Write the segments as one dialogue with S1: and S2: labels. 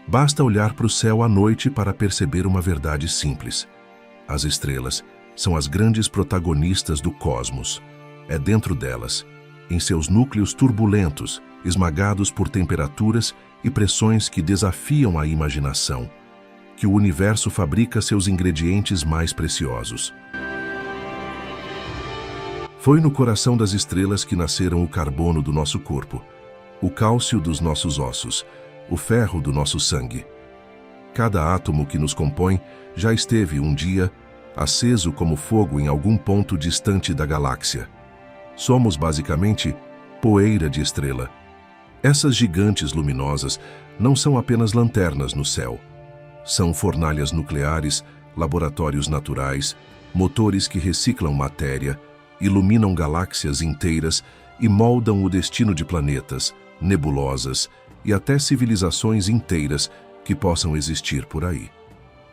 S1: Basta olhar para o céu à noite para perceber uma verdade simples. As estrelas são as grandes protagonistas do cosmos. É dentro delas, em seus núcleos turbulentos, esmagados por temperaturas e pressões que desafiam a imaginação, que o universo fabrica seus ingredientes mais preciosos. Foi no coração das estrelas que nasceram o carbono do nosso corpo, o cálcio dos nossos ossos, o ferro do nosso sangue. Cada átomo que nos compõe já esteve um dia aceso como fogo em algum ponto distante da galáxia. Somos basicamente poeira de estrela. Essas gigantes luminosas não são apenas lanternas no céu. São fornalhas nucleares, laboratórios naturais, motores que reciclam matéria, iluminam galáxias inteiras e moldam o destino de planetas, nebulosas e até civilizações inteiras que possam existir por aí.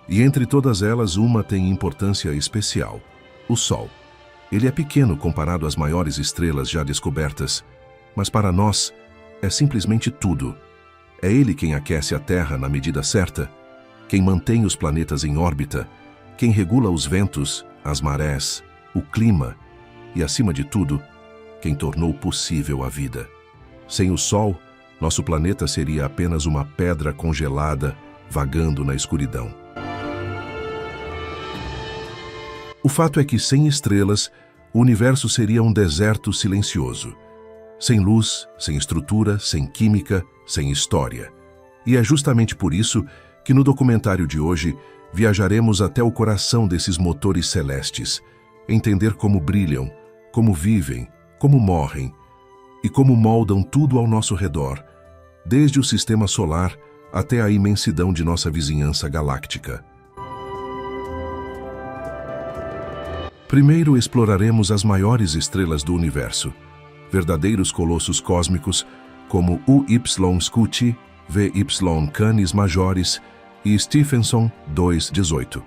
S1: E entre todas elas, uma tem importância especial: o Sol. Ele é pequeno comparado às maiores estrelas já descobertas, mas para nós é simplesmente tudo. É ele quem aquece a Terra na medida certa, quem mantém os planetas em órbita, quem regula os ventos, as marés, o clima e, acima de tudo, quem tornou possível a vida. Sem o Sol, nosso planeta seria apenas uma pedra congelada, vagando na escuridão. O fato é que, sem estrelas, o universo seria um deserto silencioso. Sem luz, sem estrutura, sem química, sem história. E é justamente por isso que no documentário de hoje viajaremos até o coração desses motores celestes, entender como brilham, como vivem, como morrem e como moldam tudo ao nosso redor, desde o sistema solar até a imensidão de nossa vizinhança galáctica. Primeiro exploraremos as maiores estrelas do universo, verdadeiros colossos cósmicos como UY Scuti, VY Canis Majoris e Stephenson 218.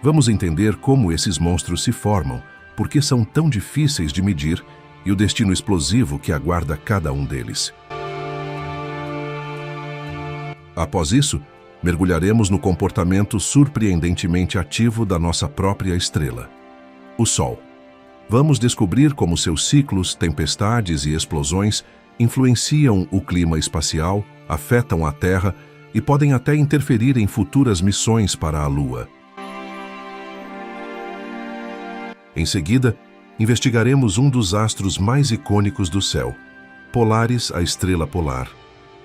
S1: Vamos entender como esses monstros se formam, por que são tão difíceis de medir e o destino explosivo que aguarda cada um deles. Após isso, mergulharemos no comportamento surpreendentemente ativo da nossa própria estrela, o Sol. Vamos descobrir como seus ciclos, tempestades e explosões influenciam o clima espacial, afetam a Terra e podem até interferir em futuras missões para a Lua. Em seguida, investigaremos um dos astros mais icônicos do céu, Polaris, a estrela polar.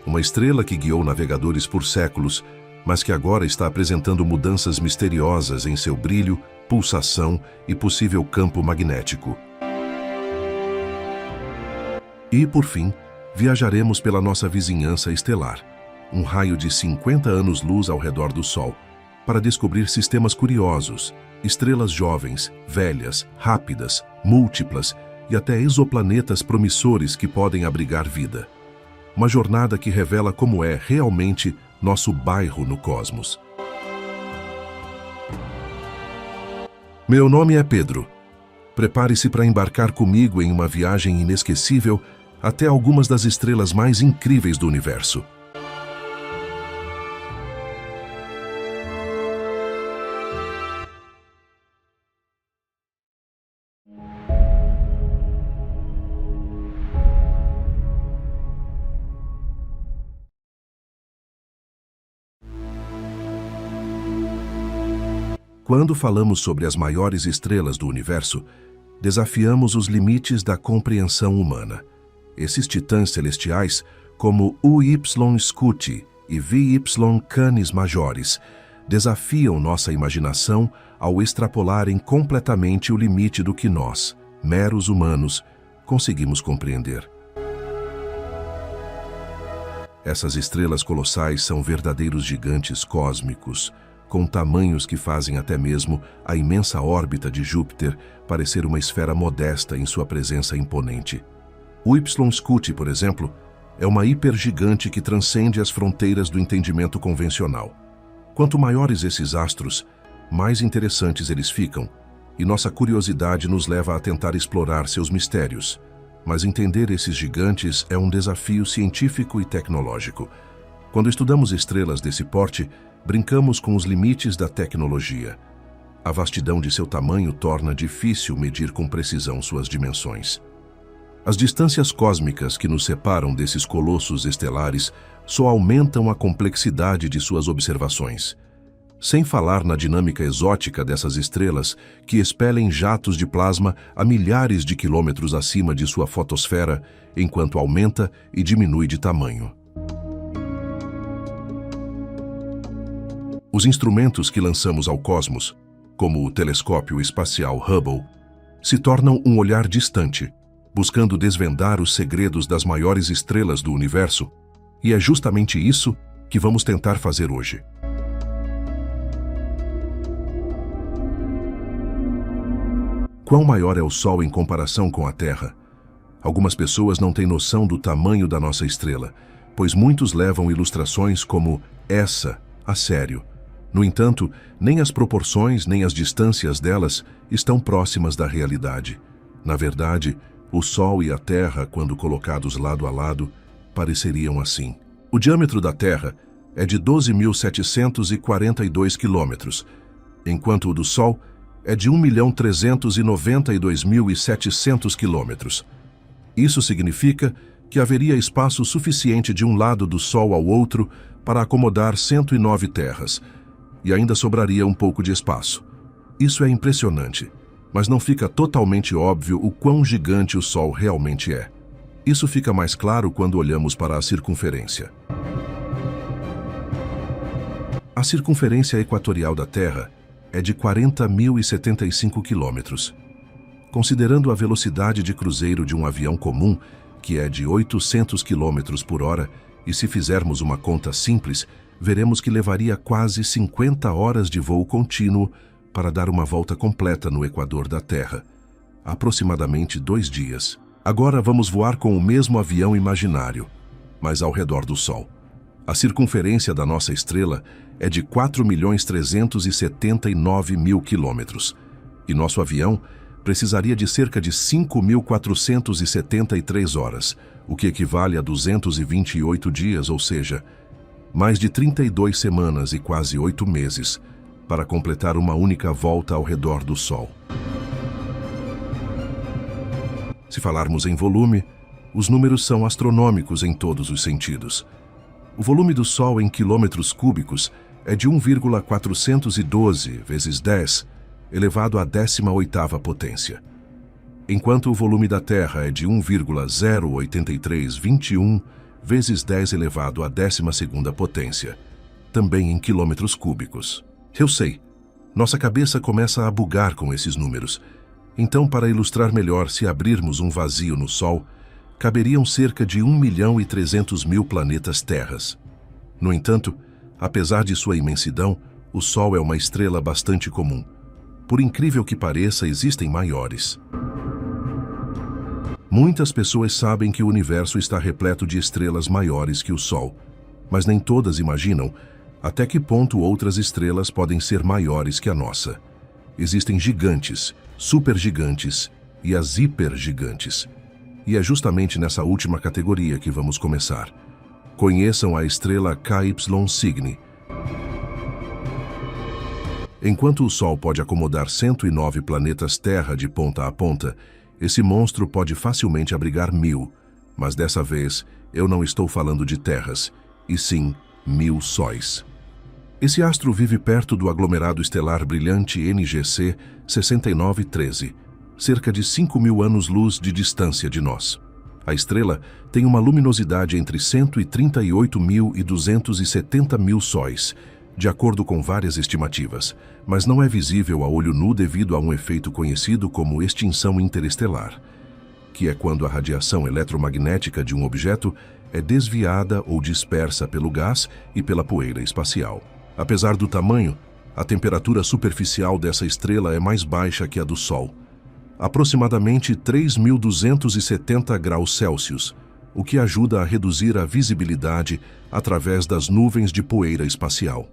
S1: Uma estrela que guiou navegadores por séculos, mas que agora está apresentando mudanças misteriosas em seu brilho, pulsação e possível campo magnético. E, por fim, viajaremos pela nossa vizinhança estelar, um raio de 50 anos-luz ao redor do Sol, para descobrir sistemas curiosos, estrelas jovens, velhas, rápidas, múltiplas e até exoplanetas promissores que podem abrigar vida. Uma jornada que revela como é realmente nosso bairro no cosmos. Meu nome é Pedro. Prepare-se para embarcar comigo em uma viagem inesquecível até algumas das estrelas mais incríveis do universo. Quando falamos sobre as maiores estrelas do universo, desafiamos os limites da compreensão humana. Esses titãs celestiais, como UY Scuti e VY Canis Majoris, desafiam nossa imaginação ao extrapolarem completamente o limite do que nós, meros humanos, conseguimos compreender. Essas estrelas colossais são verdadeiros gigantes cósmicos, com tamanhos que fazem até mesmo a imensa órbita de Júpiter parecer uma esfera modesta em sua presença imponente. O Y Scuti, por exemplo, é uma hipergigante que transcende as fronteiras do entendimento convencional. Quanto maiores esses astros, mais interessantes eles ficam, e nossa curiosidade nos leva a tentar explorar seus mistérios. Mas entender esses gigantes é um desafio científico e tecnológico. Quando estudamos estrelas desse porte, brincamos com os limites da tecnologia. A vastidão de seu tamanho torna difícil medir com precisão suas dimensões. As distâncias cósmicas que nos separam desses colossos estelares só aumentam a complexidade de suas observações. Sem falar na dinâmica exótica dessas estrelas que expelem jatos de plasma a milhares de quilômetros acima de sua fotosfera, enquanto aumenta e diminui de tamanho. Os instrumentos que lançamos ao cosmos, como o telescópio espacial Hubble, se tornam um olhar distante, buscando desvendar os segredos das maiores estrelas do universo, e é justamente isso que vamos tentar fazer hoje. Quão maior é o Sol em comparação com a Terra? Algumas pessoas não têm noção do tamanho da nossa estrela, pois muitos levam ilustrações como essa a sério. No entanto, nem as proporções nem as distâncias delas estão próximas da realidade. Na verdade, o Sol e a Terra, quando colocados lado a lado, pareceriam assim. O diâmetro da Terra é de 12.742 quilômetros, enquanto o do Sol é de 1.392.700 quilômetros. Isso significa que haveria espaço suficiente de um lado do Sol ao outro para acomodar 109 terras, e ainda sobraria um pouco de espaço. Isso é impressionante, mas não fica totalmente óbvio o quão gigante o Sol realmente é. Isso fica mais claro quando olhamos para a circunferência. A circunferência equatorial da Terra é de 40.075 quilômetros. Considerando a velocidade de cruzeiro de um avião comum, que é de 800 km por hora, e se fizermos uma conta simples, veremos que levaria quase 50 horas de voo contínuo para dar uma volta completa no equador da Terra, aproximadamente 2 dias. Agora vamos voar com o mesmo avião imaginário, mas ao redor do Sol. A circunferência da nossa estrela é de 4.379.000 quilômetros, e nosso avião precisaria de cerca de 5.473 horas, o que equivale a 228 dias, ou seja, mais de 32 semanas e quase 8 meses, para completar uma única volta ao redor do Sol. Se falarmos em volume, os números são astronômicos em todos os sentidos. O volume do Sol em quilômetros cúbicos é de 1,412 vezes 10, elevado à 18ª potência, enquanto o volume da Terra é de 1,08321 vezes 10 elevado à 12ª potência, também em quilômetros cúbicos. Eu sei, nossa cabeça começa a bugar com esses números. Então, para ilustrar melhor, se abrirmos um vazio no Sol, caberiam cerca de 1.300.000 planetas terras. No entanto, apesar de sua imensidão, o Sol é uma estrela bastante comum. Por incrível que pareça, existem maiores. Muitas pessoas sabem que o universo está repleto de estrelas maiores que o Sol, mas nem todas imaginam até que ponto outras estrelas podem ser maiores que a nossa. Existem gigantes, supergigantes e as hipergigantes. E é justamente nessa última categoria que vamos começar. Conheçam a estrela KY Cygni. Enquanto o Sol pode acomodar 109 planetas Terra de ponta a ponta, esse monstro pode facilmente abrigar 1000, mas dessa vez eu não estou falando de terras, e sim 1000 sóis. Esse astro vive perto do aglomerado estelar brilhante NGC 6913, cerca de 5.000 anos-luz de distância de nós. A estrela tem uma luminosidade entre 138.000 e 270.000 sóis, de acordo com várias estimativas, mas não é visível a olho nu devido a um efeito conhecido como extinção interestelar, que é quando a radiação eletromagnética de um objeto é desviada ou dispersa pelo gás e pela poeira espacial. Apesar do tamanho, a temperatura superficial dessa estrela é mais baixa que a do Sol, aproximadamente 3.270 graus Celsius, o que ajuda a reduzir a visibilidade através das nuvens de poeira espacial.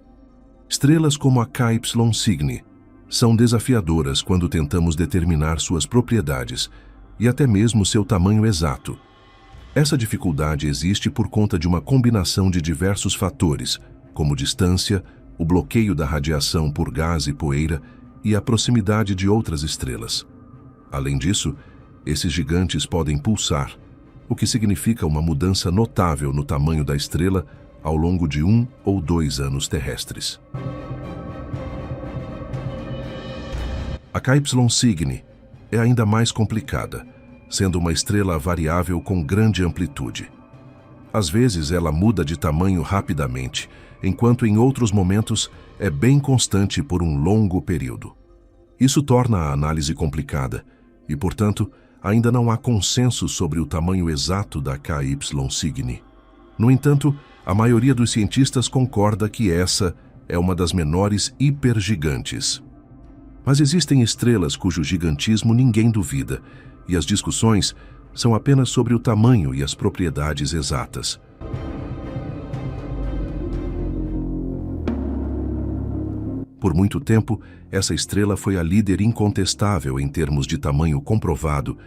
S1: Estrelas como a KY Cygni são desafiadoras quando tentamos determinar suas propriedades e até mesmo seu tamanho exato. Essa dificuldade existe por conta de uma combinação de diversos fatores, como distância, o bloqueio da radiação por gás e poeira e a proximidade de outras estrelas. Além disso, esses gigantes podem pulsar, o que significa uma mudança notável no tamanho da estrela ao longo de 1 ou 2 anos terrestres. A KY Cygni é ainda mais complicada, sendo uma estrela variável com grande amplitude. Às vezes ela muda de tamanho rapidamente, enquanto em outros momentos é bem constante por um longo período. Isso torna a análise complicada e, portanto, ainda não há consenso sobre o tamanho exato da KY Cygni. No entanto, a maioria dos cientistas concorda que essa é uma das menores hipergigantes. Mas existem estrelas cujo gigantismo ninguém duvida, e as discussões são apenas sobre o tamanho e as propriedades exatas. Por muito tempo, essa estrela foi a líder incontestável em termos de tamanho comprovado,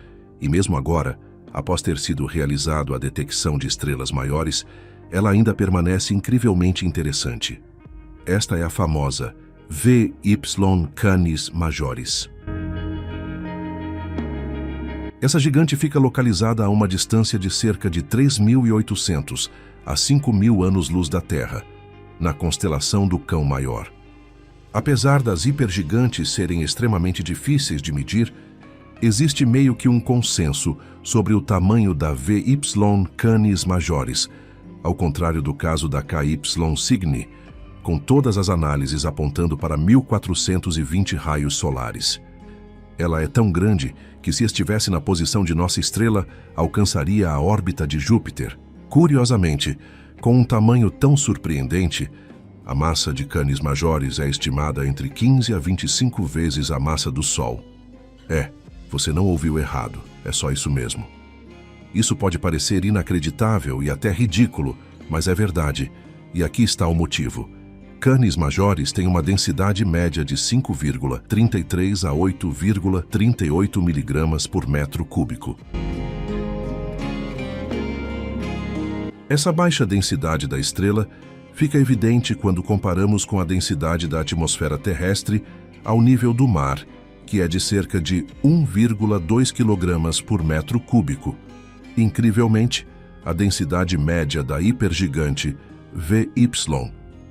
S1: e mesmo agora, após ter sido realizado a detecção de estrelas maiores, ela ainda permanece incrivelmente interessante. Esta é a famosa VY Canis Majoris. Essa gigante fica localizada a uma distância de cerca de 3.800 a 5.000 anos-luz da Terra, na constelação do Cão Maior. Apesar das hipergigantes serem extremamente difíceis de medir, existe meio que um consenso sobre o tamanho da VY Canis Majoris, ao contrário do caso da KY Cygni, com todas as análises apontando para 1.420 raios solares. Ela é tão grande que, se estivesse na posição de nossa estrela, alcançaria a órbita de Júpiter. Curiosamente, com um tamanho tão surpreendente, a massa de Canis Majoris é estimada entre 15 a 25 vezes a massa do Sol. Você não ouviu errado, é só isso mesmo. Isso pode parecer inacreditável e até ridículo, mas é verdade, e aqui está o motivo. Canis Majoris tem uma densidade média de 5,33 a 8,38 miligramas por metro cúbico. Essa baixa densidade da estrela fica evidente quando comparamos com a densidade da atmosfera terrestre ao nível do mar, que é de cerca de 1,2 kg por metro cúbico. Incrivelmente, a densidade média da hipergigante VY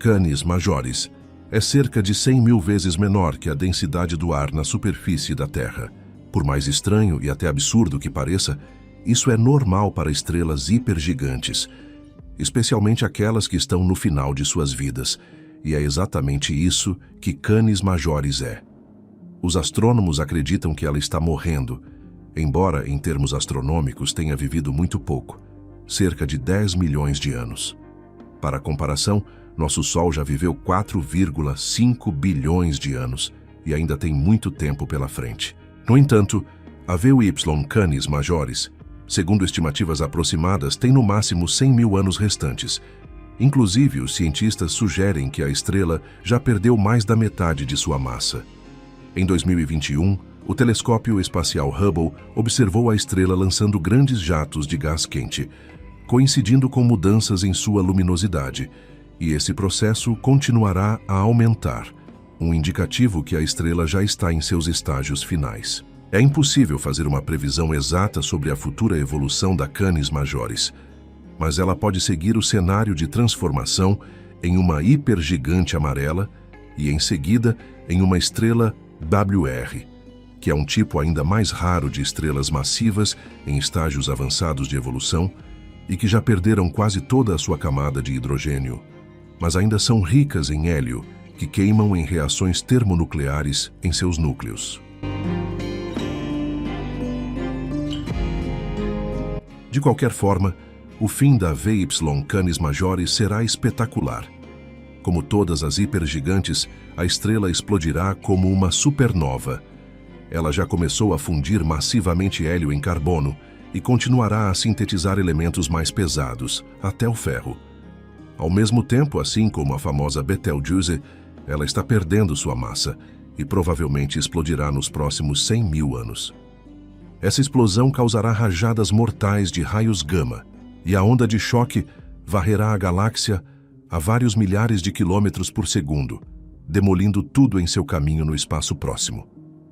S1: Canis Majoris é cerca de 100.000 vezes menor que a densidade do ar na superfície da Terra. Por mais estranho e até absurdo que pareça, isso é normal para estrelas hipergigantes, especialmente aquelas que estão no final de suas vidas, e é exatamente isso que Canis Majoris é. Os astrônomos acreditam que ela está morrendo, embora em termos astronômicos tenha vivido muito pouco, cerca de 10 milhões de anos. Para comparação, nosso Sol já viveu 4,5 bilhões de anos e ainda tem muito tempo pela frente. No entanto, a VY Canis Majoris, segundo estimativas aproximadas, tem no máximo 100.000 anos restantes. Inclusive, os cientistas sugerem que a estrela já perdeu mais da metade de sua massa. Em 2021, o telescópio espacial Hubble observou a estrela lançando grandes jatos de gás quente, coincidindo com mudanças em sua luminosidade, e esse processo continuará a aumentar, um indicativo que a estrela já está em seus estágios finais. É impossível fazer uma previsão exata sobre a futura evolução da Canis Majoris, mas ela pode seguir o cenário de transformação em uma hipergigante amarela e, em seguida, em uma estrela WR, que é um tipo ainda mais raro de estrelas massivas em estágios avançados de evolução e que já perderam quase toda a sua camada de hidrogênio, mas ainda são ricas em hélio, que queimam em reações termonucleares em seus núcleos. De qualquer forma, o fim da VY Canis Majoris será espetacular. Como todas as hipergigantes, a estrela explodirá como uma supernova. Ela já começou a fundir massivamente hélio em carbono e continuará a sintetizar elementos mais pesados, até o ferro. Ao mesmo tempo, assim como a famosa Betelgeuse, ela está perdendo sua massa e provavelmente explodirá nos próximos 100.000 anos. Essa explosão causará rajadas mortais de raios gama, e a onda de choque varrerá a galáxia a vários milhares de quilômetros por segundo, demolindo tudo em seu caminho no espaço próximo.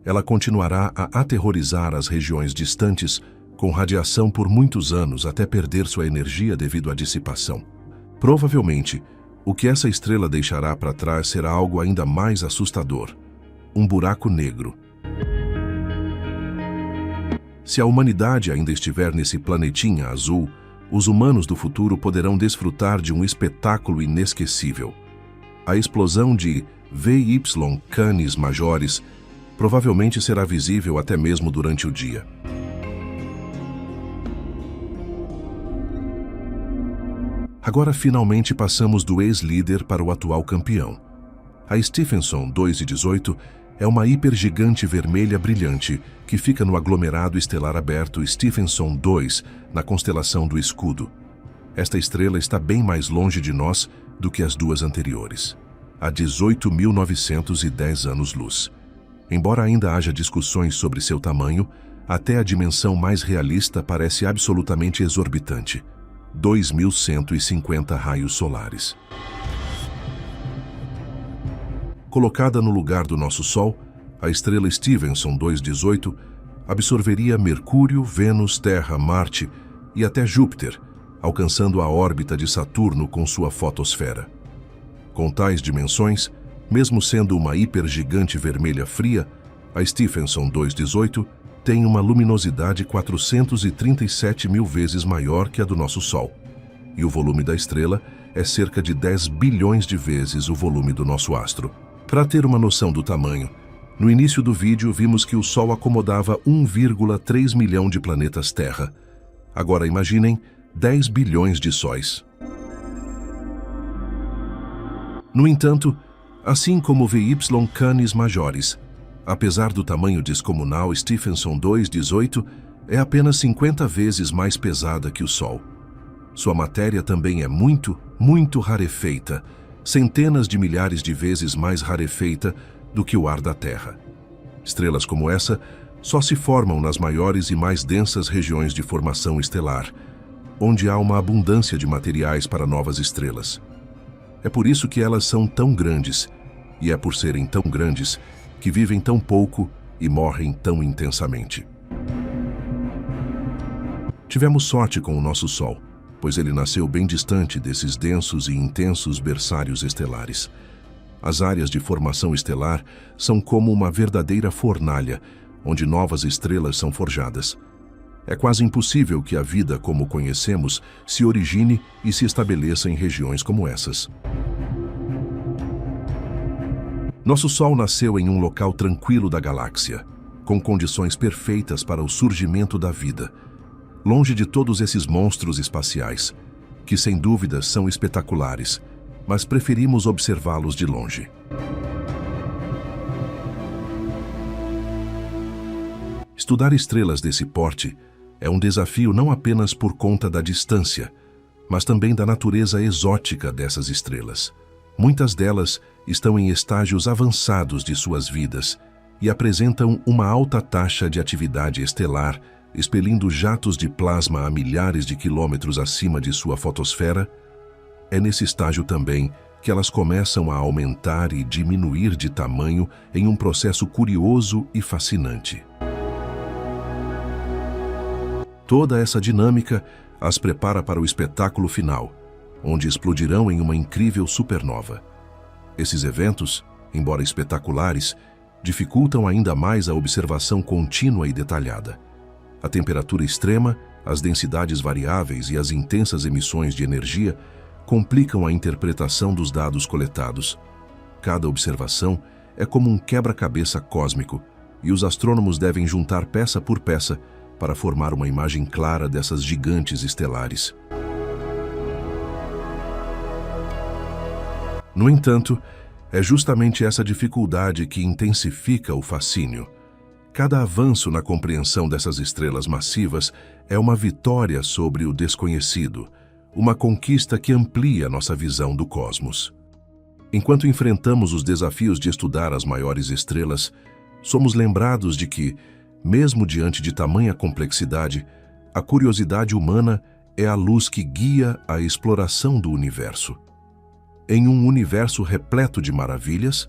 S1: Ela continuará a aterrorizar as regiões distantes com radiação por muitos anos até perder sua energia devido à dissipação. Provavelmente, o que essa estrela deixará para trás será algo ainda mais assustador: um buraco negro. Se a humanidade ainda estiver nesse planetinha azul, os humanos do futuro poderão desfrutar de um espetáculo inesquecível. A explosão de VY Canis Majoris provavelmente será visível até mesmo durante o dia. Agora finalmente passamos do ex-líder para o atual campeão. A Stephenson 2/18 é uma hipergigante vermelha brilhante que fica no aglomerado estelar aberto Stephenson 2, na constelação do Escudo. Esta estrela está bem mais longe de nós do que as duas anteriores, a 18.910 anos-luz. Embora ainda haja discussões sobre seu tamanho, até a dimensão mais realista parece absolutamente exorbitante: 2.150 raios solares. Colocada no lugar do nosso Sol, a estrela Stephenson 2/18 absorveria Mercúrio, Vênus, Terra, Marte e até Júpiter, alcançando a órbita de Saturno com sua fotosfera. Com tais dimensões, mesmo sendo uma hipergigante vermelha fria, a Stephenson 2/18 tem uma luminosidade 437 mil vezes maior que a do nosso Sol, e o volume da estrela é cerca de 10 bilhões de vezes o volume do nosso astro. Para ter uma noção do tamanho, no início do vídeo vimos que o Sol acomodava 1,3 milhão de planetas Terra. Agora imaginem 10 bilhões de sóis. No entanto, assim como VY Canis Majoris, apesar do tamanho descomunal, Stephenson 2/18 é apenas 50 vezes mais pesada que o Sol. Sua matéria também é muito rarefeita, centenas de milhares de vezes mais rarefeita do que o ar da Terra. Estrelas como essa só se formam nas maiores e mais densas regiões de formação estelar, onde há uma abundância de materiais para novas estrelas. É por isso que elas são tão grandes, e é por serem tão grandes que vivem tão pouco e morrem tão intensamente. Tivemos sorte com o nosso Sol, pois ele nasceu bem distante desses densos e intensos berçários estelares. As áreas de formação estelar são como uma verdadeira fornalha, onde novas estrelas são forjadas. É quase impossível que a vida como conhecemos se origine e se estabeleça em regiões como essas. Nosso Sol nasceu em um local tranquilo da galáxia, com condições perfeitas para o surgimento da vida, longe de todos esses monstros espaciais, que sem dúvida são espetaculares, mas preferimos observá-los de longe. Estudar estrelas desse porte é um desafio não apenas por conta da distância, mas também da natureza exótica dessas estrelas. Muitas delas estão em estágios avançados de suas vidas e apresentam uma alta taxa de atividade estelar, expelindo jatos de plasma a milhares de quilômetros acima de sua fotosfera. É nesse estágio também que elas começam a aumentar e diminuir de tamanho em um processo curioso e fascinante. Toda essa dinâmica as prepara para o espetáculo final, onde explodirão em uma incrível supernova. Esses eventos, embora espetaculares, dificultam ainda mais a observação contínua e detalhada. A temperatura extrema, as densidades variáveis e as intensas emissões de energia complicam a interpretação dos dados coletados. Cada observação é como um quebra-cabeça cósmico, e os astrônomos devem juntar peça por peça para formar uma imagem clara dessas gigantes estelares. No entanto, é justamente essa dificuldade que intensifica o fascínio. Cada avanço na compreensão dessas estrelas massivas é uma vitória sobre o desconhecido, uma conquista que amplia nossa visão do cosmos. Enquanto enfrentamos os desafios de estudar as maiores estrelas, somos lembrados de que, mesmo diante de tamanha complexidade, a curiosidade humana é a luz que guia a exploração do universo. Em um universo repleto de maravilhas,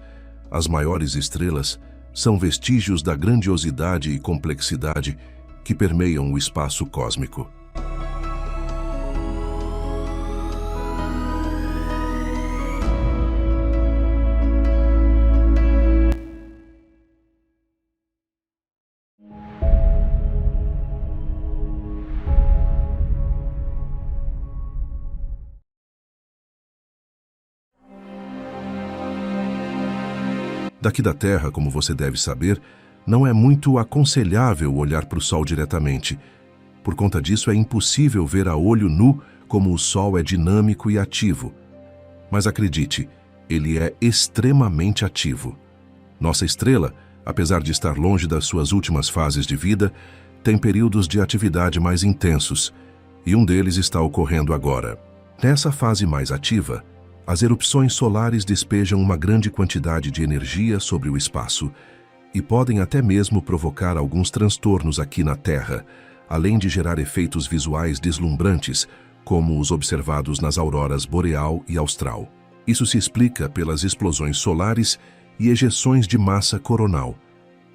S1: as maiores estrelas são vestígios da grandiosidade e complexidade que permeiam o espaço cósmico. Daqui da Terra, como você deve saber, não é muito aconselhável olhar para o Sol diretamente. Por conta disso, é impossível ver a olho nu como o Sol é dinâmico e ativo. Mas acredite, ele é extremamente ativo. Nossa estrela, apesar de estar longe das suas últimas fases de vida, tem períodos de atividade mais intensos, e um deles está ocorrendo agora. Nessa fase mais ativa, as erupções solares despejam uma grande quantidade de energia sobre o espaço e podem até mesmo provocar alguns transtornos aqui na Terra, além de gerar efeitos visuais deslumbrantes, como os observados nas auroras boreal e austral. Isso se explica pelas explosões solares e ejeções de massa coronal,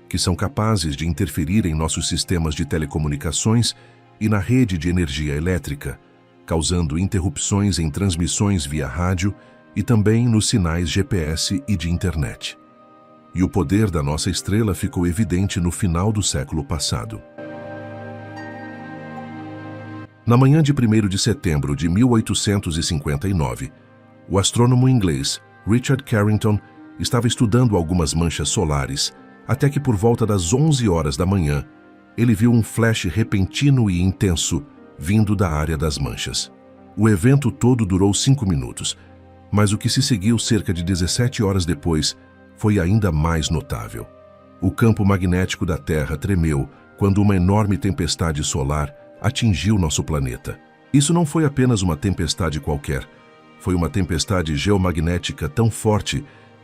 S1: que são capazes de interferir em nossos sistemas de telecomunicações e na rede de energia elétrica, causando interrupções em transmissões via rádio e também nos sinais GPS e de internet. E o poder da nossa estrela ficou evidente no final do século passado. Na manhã de 1º de setembro de 1859, o astrônomo inglês Richard Carrington estava estudando algumas manchas solares, até que por volta das 11 horas da manhã, ele viu um flash repentino e intenso vindo da área das manchas. O evento todo durou 5 minutos, mas o que se seguiu cerca de 17 horas depois foi ainda mais notável. O campo magnético da Terra tremeu quando uma enorme tempestade solar atingiu nosso planeta. Isso não foi apenas uma tempestade qualquer, foi uma tempestade geomagnética tão forte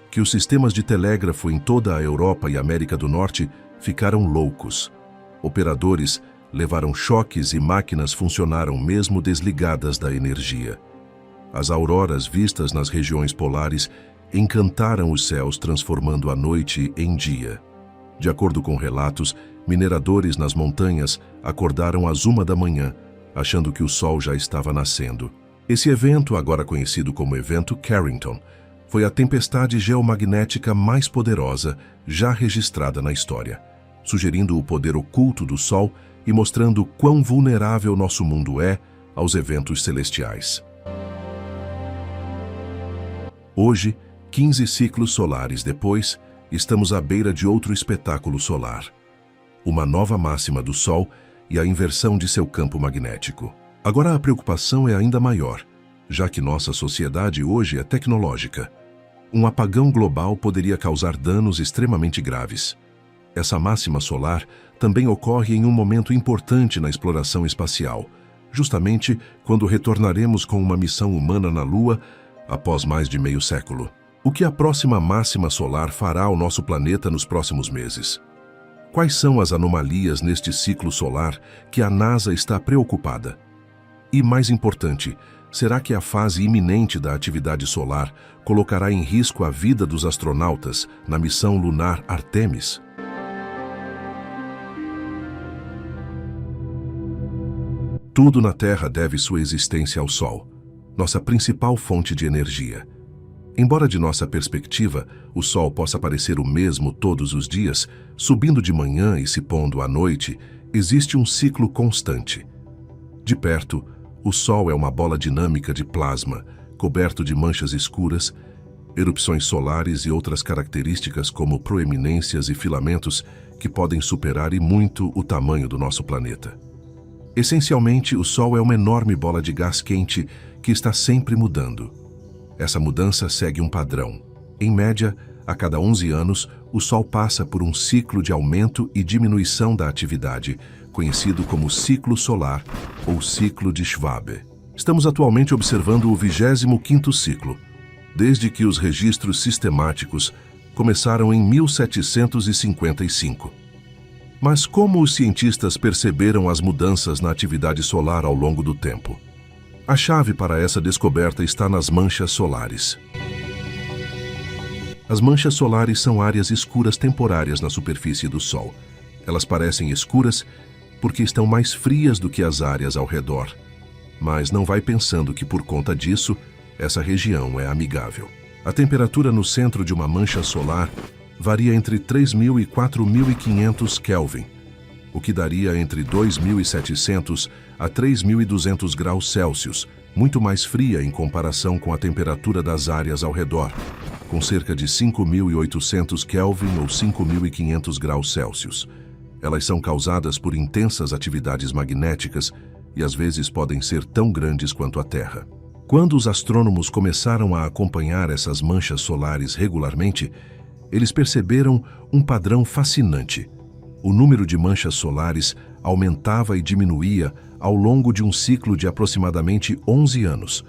S1: que os sistemas de telégrafo em toda a Europa e América do Norte ficaram loucos. Operadores levaram choques e máquinas funcionaram mesmo desligadas da energia. As auroras vistas nas regiões polares encantaram os céus, transformando a noite em dia. De acordo com relatos, mineradores nas montanhas acordaram às 1 da manhã, achando que o sol já estava nascendo. Esse evento, agora conhecido como Evento Carrington, foi a tempestade geomagnética mais poderosa já registrada na história, sugerindo o poder oculto do Sol e mostrando quão vulnerável nosso mundo é aos eventos celestiais. Hoje, 15 ciclos solares depois, estamos à beira de outro espetáculo solar. Uma nova máxima do Sol e a inversão de seu campo magnético. Agora a preocupação é ainda maior, já que nossa sociedade hoje é tecnológica. Um apagão global poderia causar danos extremamente graves. Essa máxima solar também ocorre em um momento importante na exploração espacial, justamente quando retornaremos com uma missão humana na Lua após mais de meio século. O que a próxima máxima solar fará ao nosso planeta nos próximos meses? Quais são as anomalias neste ciclo solar que a NASA está preocupada? E mais importante, será que a fase iminente da atividade solar colocará em risco a vida dos astronautas na missão lunar Artemis? Tudo na Terra deve sua existência ao Sol, nossa principal fonte de energia. Embora de nossa perspectiva, o Sol possa parecer o mesmo todos os dias, subindo de manhã e se pondo à noite, existe um ciclo constante. De perto, o Sol é uma bola dinâmica de plasma, coberto de manchas escuras, erupções solares e outras características como proeminências e filamentos que podem superar e muito o tamanho do nosso planeta. Essencialmente, o Sol é uma enorme bola de gás quente que está sempre mudando. Essa mudança segue um padrão. Em média, a cada 11 anos, o Sol passa por um ciclo de aumento e diminuição da atividade, conhecido como ciclo solar ou ciclo de Schwabe. Estamos atualmente observando o 25º ciclo, desde que os registros sistemáticos começaram em 1755. Mas como os cientistas perceberam as mudanças na atividade solar ao longo do tempo? A chave para essa descoberta está nas manchas solares. As manchas solares são áreas escuras temporárias na superfície do Sol. Elas parecem escuras porque estão mais frias do que as áreas ao redor. Mas não vai pensando que, por conta disso, essa região é amigável. A temperatura no centro de uma mancha solar varia entre 3.000 e 4.500 Kelvin, o que daria entre 2.700 a 3.200 graus Celsius, muito mais fria em comparação com a temperatura das áreas ao redor, com cerca de 5.800 Kelvin ou 5.500 graus Celsius. Elas são causadas por intensas atividades magnéticas e às vezes podem ser tão grandes quanto a Terra. Quando os astrônomos começaram a acompanhar essas manchas solares regularmente, eles perceberam um padrão fascinante. O número de manchas solares aumentava e diminuía ao longo de um ciclo de aproximadamente 11 anos.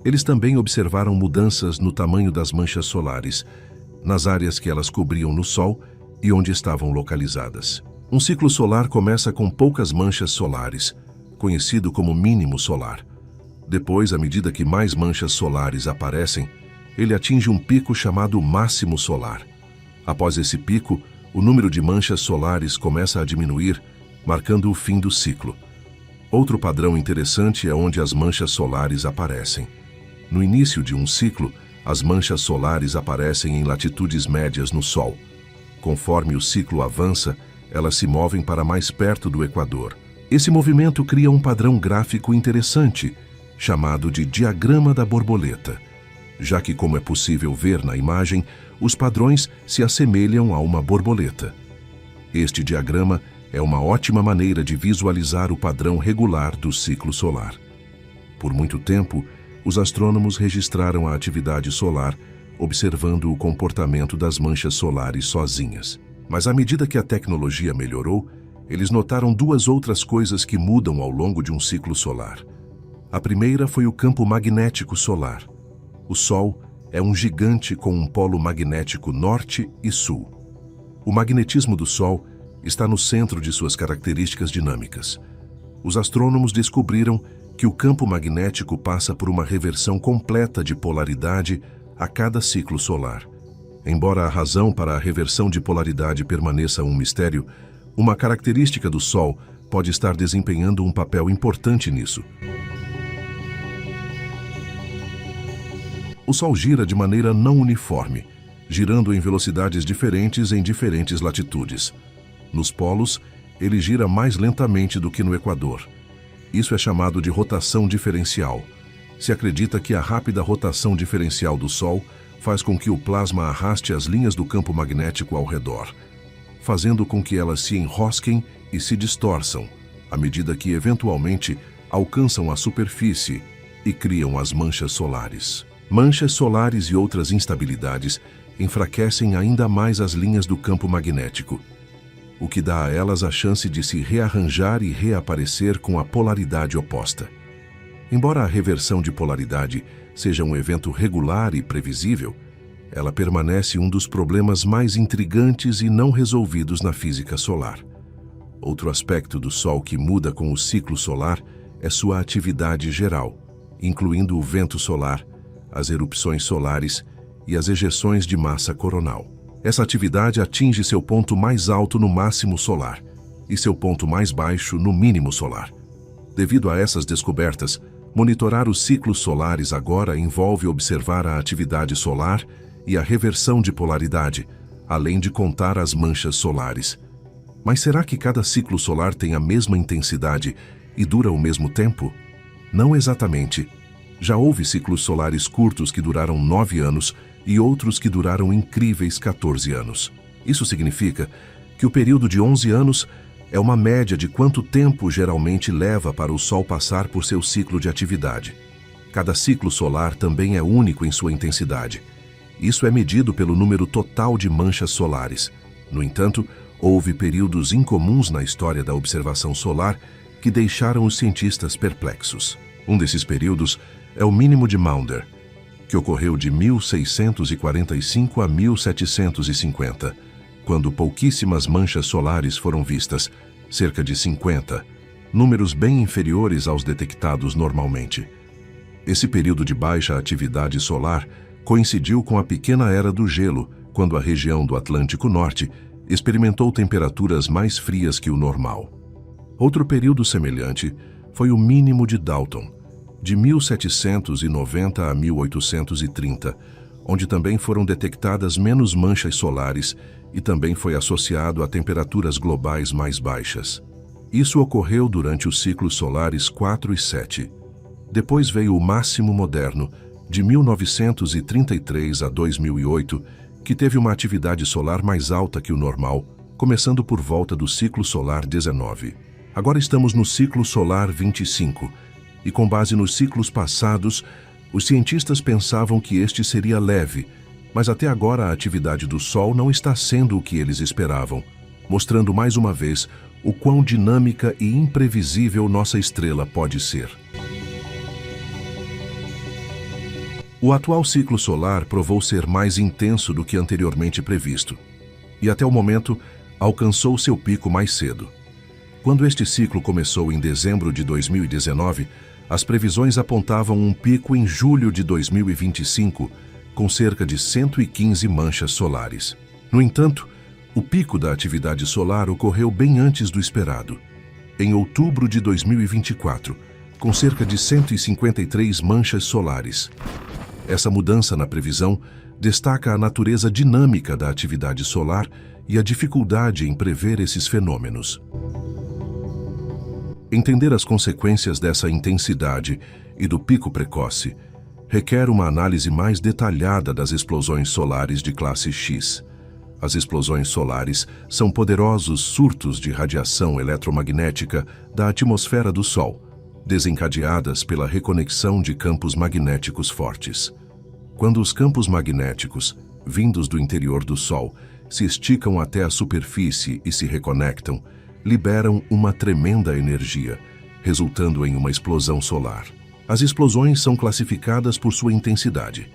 S1: Eles também observaram mudanças no tamanho das manchas solares, nas áreas que elas cobriam no Sol e onde estavam localizadas. Um ciclo solar começa com poucas manchas solares, conhecido como mínimo solar. Depois, à medida que mais manchas solares aparecem, ele atinge um pico chamado máximo solar. Após esse pico, o número de manchas solares começa a diminuir, marcando o fim do ciclo. Outro padrão interessante é onde as manchas solares aparecem. No início de um ciclo, as manchas solares aparecem em latitudes médias no Sol. Conforme o ciclo avança, elas se movem para mais perto do Equador. Esse movimento cria um padrão gráfico interessante, chamado de diagrama da borboleta, já que, como é possível ver na imagem, os padrões se assemelham a uma borboleta. Este diagrama é uma ótima maneira de visualizar o padrão regular do ciclo solar. Por muito tempo, os astrônomos registraram a atividade solar, observando o comportamento das manchas solares sozinhas. Mas à medida que a tecnologia melhorou, eles notaram duas outras coisas que mudam ao longo de um ciclo solar. A primeira foi o campo magnético solar. O Sol é um gigante com um polo magnético norte e sul. O magnetismo do Sol está no centro de suas características dinâmicas. Os astrônomos descobriram que o campo magnético passa por uma reversão completa de polaridade a cada ciclo solar. Embora a razão para a reversão de polaridade permaneça um mistério, uma característica do Sol pode estar desempenhando um papel importante nisso. O Sol gira de maneira não uniforme, girando em velocidades diferentes em diferentes latitudes. Nos polos, ele gira mais lentamente do que no Equador. Isso é chamado de rotação diferencial. Se acredita que a rápida rotação diferencial do Sol faz com que o plasma arraste as linhas do campo magnético ao redor, fazendo com que elas se enrosquem e se distorçam, à medida que, eventualmente, alcançam a superfície e criam as manchas solares. Manchas solares e outras instabilidades enfraquecem ainda mais as linhas do campo magnético, o que dá a elas a chance de se rearranjar e reaparecer com a polaridade oposta. Embora a reversão de polaridade seja um evento regular e previsível, ela permanece um dos problemas mais intrigantes e não resolvidos na física solar. Outro aspecto do Sol que muda com o ciclo solar é sua atividade geral, incluindo o vento solar, as erupções solares e as ejeções de massa coronal. Essa atividade atinge seu ponto mais alto no máximo solar e seu ponto mais baixo no mínimo solar. Devido a essas descobertas, monitorar os ciclos solares agora envolve observar a atividade solar e a reversão de polaridade, além de contar as manchas solares. Mas será que cada ciclo solar tem a mesma intensidade e dura o mesmo tempo? Não exatamente. Já houve ciclos solares curtos que duraram 9 anos e outros que duraram incríveis 14 anos. Isso significa que o período de 11 anos é uma média de quanto tempo geralmente leva para o Sol passar por seu ciclo de atividade. Cada ciclo solar também é único em sua intensidade. Isso é medido pelo número total de manchas solares. No entanto, houve períodos incomuns na história da observação solar que deixaram os cientistas perplexos. Um desses períodos é o mínimo de Maunder, que ocorreu de 1645 a 1750. quando pouquíssimas manchas solares foram vistas, cerca de 50, números bem inferiores aos detectados normalmente. Esse período de baixa atividade solar coincidiu com a pequena era do gelo, quando a região do Atlântico Norte experimentou temperaturas mais frias que o normal. Outro período semelhante foi o mínimo de Dalton, de 1790 a 1830, onde também foram detectadas menos manchas solares e também foi associado a temperaturas globais mais baixas. Isso ocorreu durante os ciclos solares 4 e 7. Depois veio o máximo moderno, de 1933 a 2008, que teve uma atividade solar mais alta que o normal, começando por volta do ciclo solar 19. Agora estamos no ciclo solar 25, e com base nos ciclos passados, os cientistas pensavam que este seria leve, mas até agora a atividade do Sol não está sendo o que eles esperavam, mostrando mais uma vez o quão dinâmica e imprevisível nossa estrela pode ser. O atual ciclo solar provou ser mais intenso do que anteriormente previsto, e até o momento alcançou seu pico mais cedo. Quando este ciclo começou em dezembro de 2019, as previsões apontavam um pico em julho de 2025, com cerca de 115 manchas solares. No entanto, o pico da atividade solar ocorreu bem antes do esperado, em outubro de 2024, com cerca de 153 manchas solares. Essa mudança na previsão destaca a natureza dinâmica da atividade solar e a dificuldade em prever esses fenômenos. Entender as consequências dessa intensidade e do pico precoce requer uma análise mais detalhada das explosões solares de classe X. As explosões solares são poderosos surtos de radiação eletromagnética da atmosfera do Sol, desencadeadas pela reconexão de campos magnéticos fortes. Quando os campos magnéticos, vindos do interior do Sol, se esticam até a superfície e se reconectam, liberam uma tremenda energia, resultando em uma explosão solar. As explosões são classificadas por sua intensidade.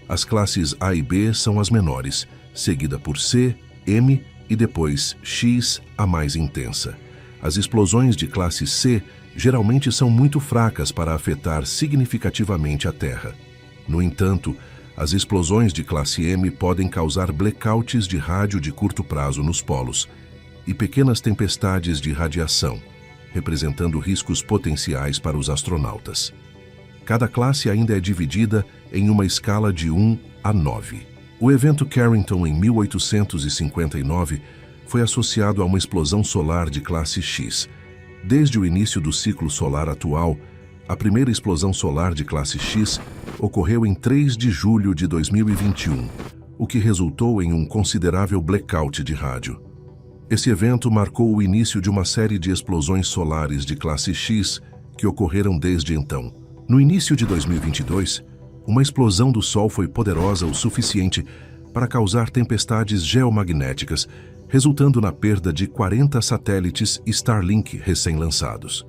S1: As classes A e B são as menores, seguida por C, M e depois X, a mais intensa. As explosões de classe C geralmente são muito fracas para afetar significativamente a Terra. No entanto, as explosões de classe M podem causar blackouts de rádio de curto prazo nos polos e pequenas tempestades de radiação, representando riscos potenciais para os astronautas. Cada classe ainda é dividida em uma escala de 1 a 9. O evento Carrington, em 1859, foi associado a uma explosão solar de classe X. Desde o início do ciclo solar atual, a primeira explosão solar de classe X ocorreu em 3 de julho de 2021, o que resultou em um considerável blackout de rádio. Esse evento marcou o início de uma série de explosões solares de classe X que ocorreram desde então. No início de 2022, uma explosão do Sol foi poderosa o suficiente para causar tempestades geomagnéticas, resultando na perda de 40 satélites Starlink recém-lançados.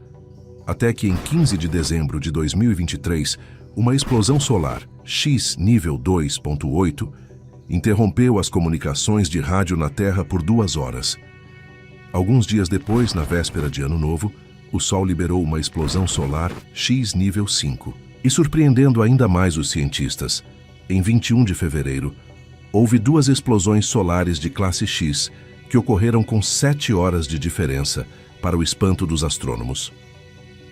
S1: Até que em 15 de dezembro de 2023, uma explosão solar, X nível 2.8, interrompeu as comunicações de rádio na Terra por 2 horas. Alguns dias depois, na véspera de Ano Novo, o Sol liberou uma explosão solar X nível 5. E surpreendendo ainda mais os cientistas, em 21 de fevereiro, houve 2 explosões solares de classe X que ocorreram com 7 horas de diferença, para o espanto dos astrônomos.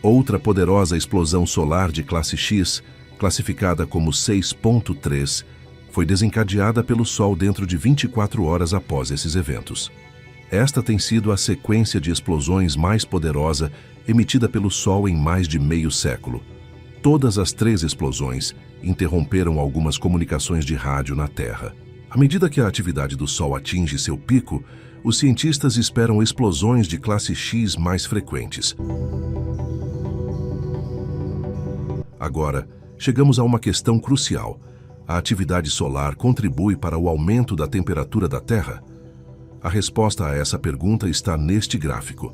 S1: Outra poderosa explosão solar de classe X, classificada como 6.3, foi desencadeada pelo Sol dentro de 24 horas após esses eventos. Esta tem sido a sequência de explosões mais poderosa emitida pelo Sol em mais de meio século. Todas as 3 explosões interromperam algumas comunicações de rádio na Terra. À medida que a atividade do Sol atinge seu pico, os cientistas esperam explosões de classe X mais frequentes. Agora, chegamos a uma questão crucial. A atividade solar contribui para o aumento da temperatura da Terra? A resposta a essa pergunta está neste gráfico.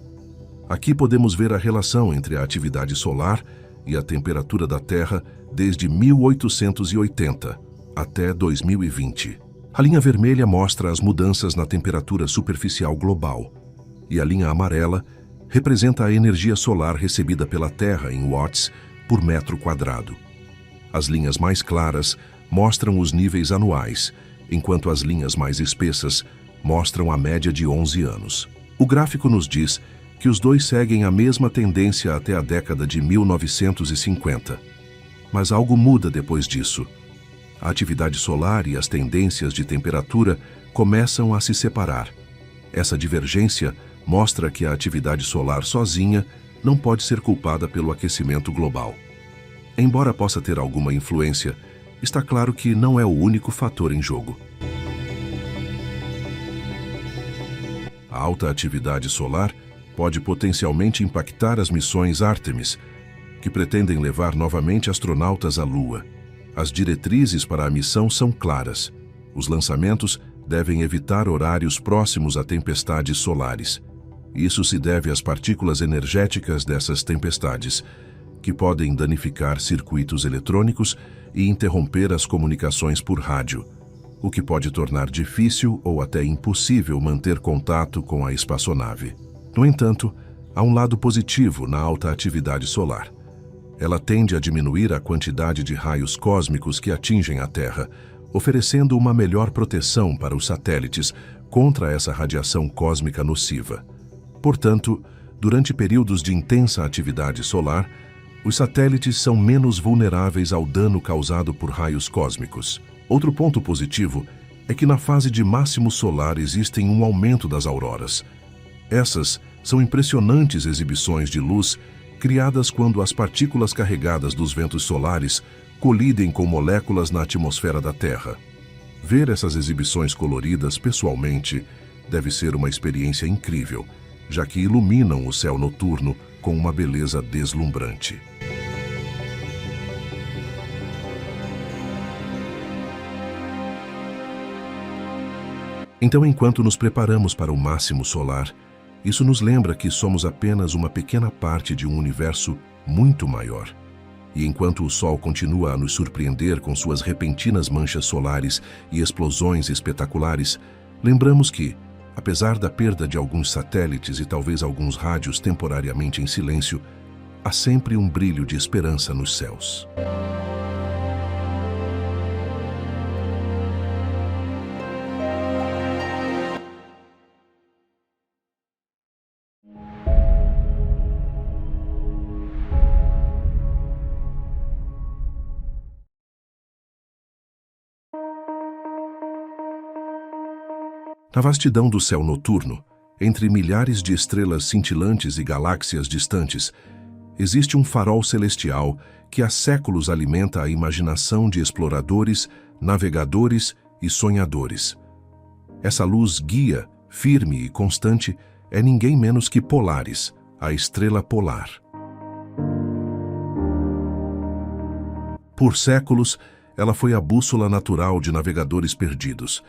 S1: Aqui podemos ver a relação entre a atividade solar e a temperatura da Terra desde 1880 até 2020. A linha vermelha mostra as mudanças na temperatura superficial global, e a linha amarela representa a energia solar recebida pela Terra em watts por metro quadrado. As linhas mais claras mostram os níveis anuais, enquanto as linhas mais espessas mostram a média de 11 anos. O gráfico nos diz que os dois seguem a mesma tendência até a década de 1950. Mas algo muda depois disso. A atividade solar e as tendências de temperatura começam a se separar. Essa divergência mostra que a atividade solar sozinha não pode ser culpada pelo aquecimento global. Embora possa ter alguma influência, está claro que não é o único fator em jogo. A alta atividade solar pode potencialmente impactar as missões Artemis, que pretendem levar novamente astronautas à Lua. As diretrizes para a missão são claras. Os lançamentos devem evitar horários próximos a tempestades solares. Isso se deve às partículas energéticas dessas tempestades, que podem danificar circuitos eletrônicos e interromper as comunicações por rádio, o que pode tornar difícil ou até impossível manter contato com a espaçonave. No entanto, há um lado positivo na alta atividade solar. Ela tende a diminuir a quantidade de raios cósmicos que atingem a Terra, oferecendo uma melhor proteção para os satélites contra essa radiação cósmica nociva. Portanto, durante períodos de intensa atividade solar, os satélites são menos vulneráveis ao dano causado por raios cósmicos. Outro ponto positivo é que na fase de máximo solar existem um aumento das auroras. Essas são impressionantes exibições de luz criadas quando as partículas carregadas dos ventos solares colidem com moléculas na atmosfera da Terra. Ver essas exibições coloridas pessoalmente deve ser uma experiência incrível, já que iluminam o céu noturno com uma beleza deslumbrante. Então, enquanto nos preparamos para o máximo solar, isso nos lembra que somos apenas uma pequena parte de um universo muito maior. E enquanto o Sol continua a nos surpreender com suas repentinas manchas solares e explosões espetaculares, lembramos que, apesar da perda de alguns satélites e talvez alguns rádios temporariamente em silêncio, há sempre um brilho de esperança nos céus. Na vastidão do céu noturno, entre milhares de estrelas cintilantes e galáxias distantes, existe um farol celestial que há séculos alimenta a imaginação de exploradores, navegadores e sonhadores. Essa luz guia, firme e constante, é ninguém menos que Polaris, a estrela polar. Por séculos, ela foi a bússola natural de navegadores perdidos,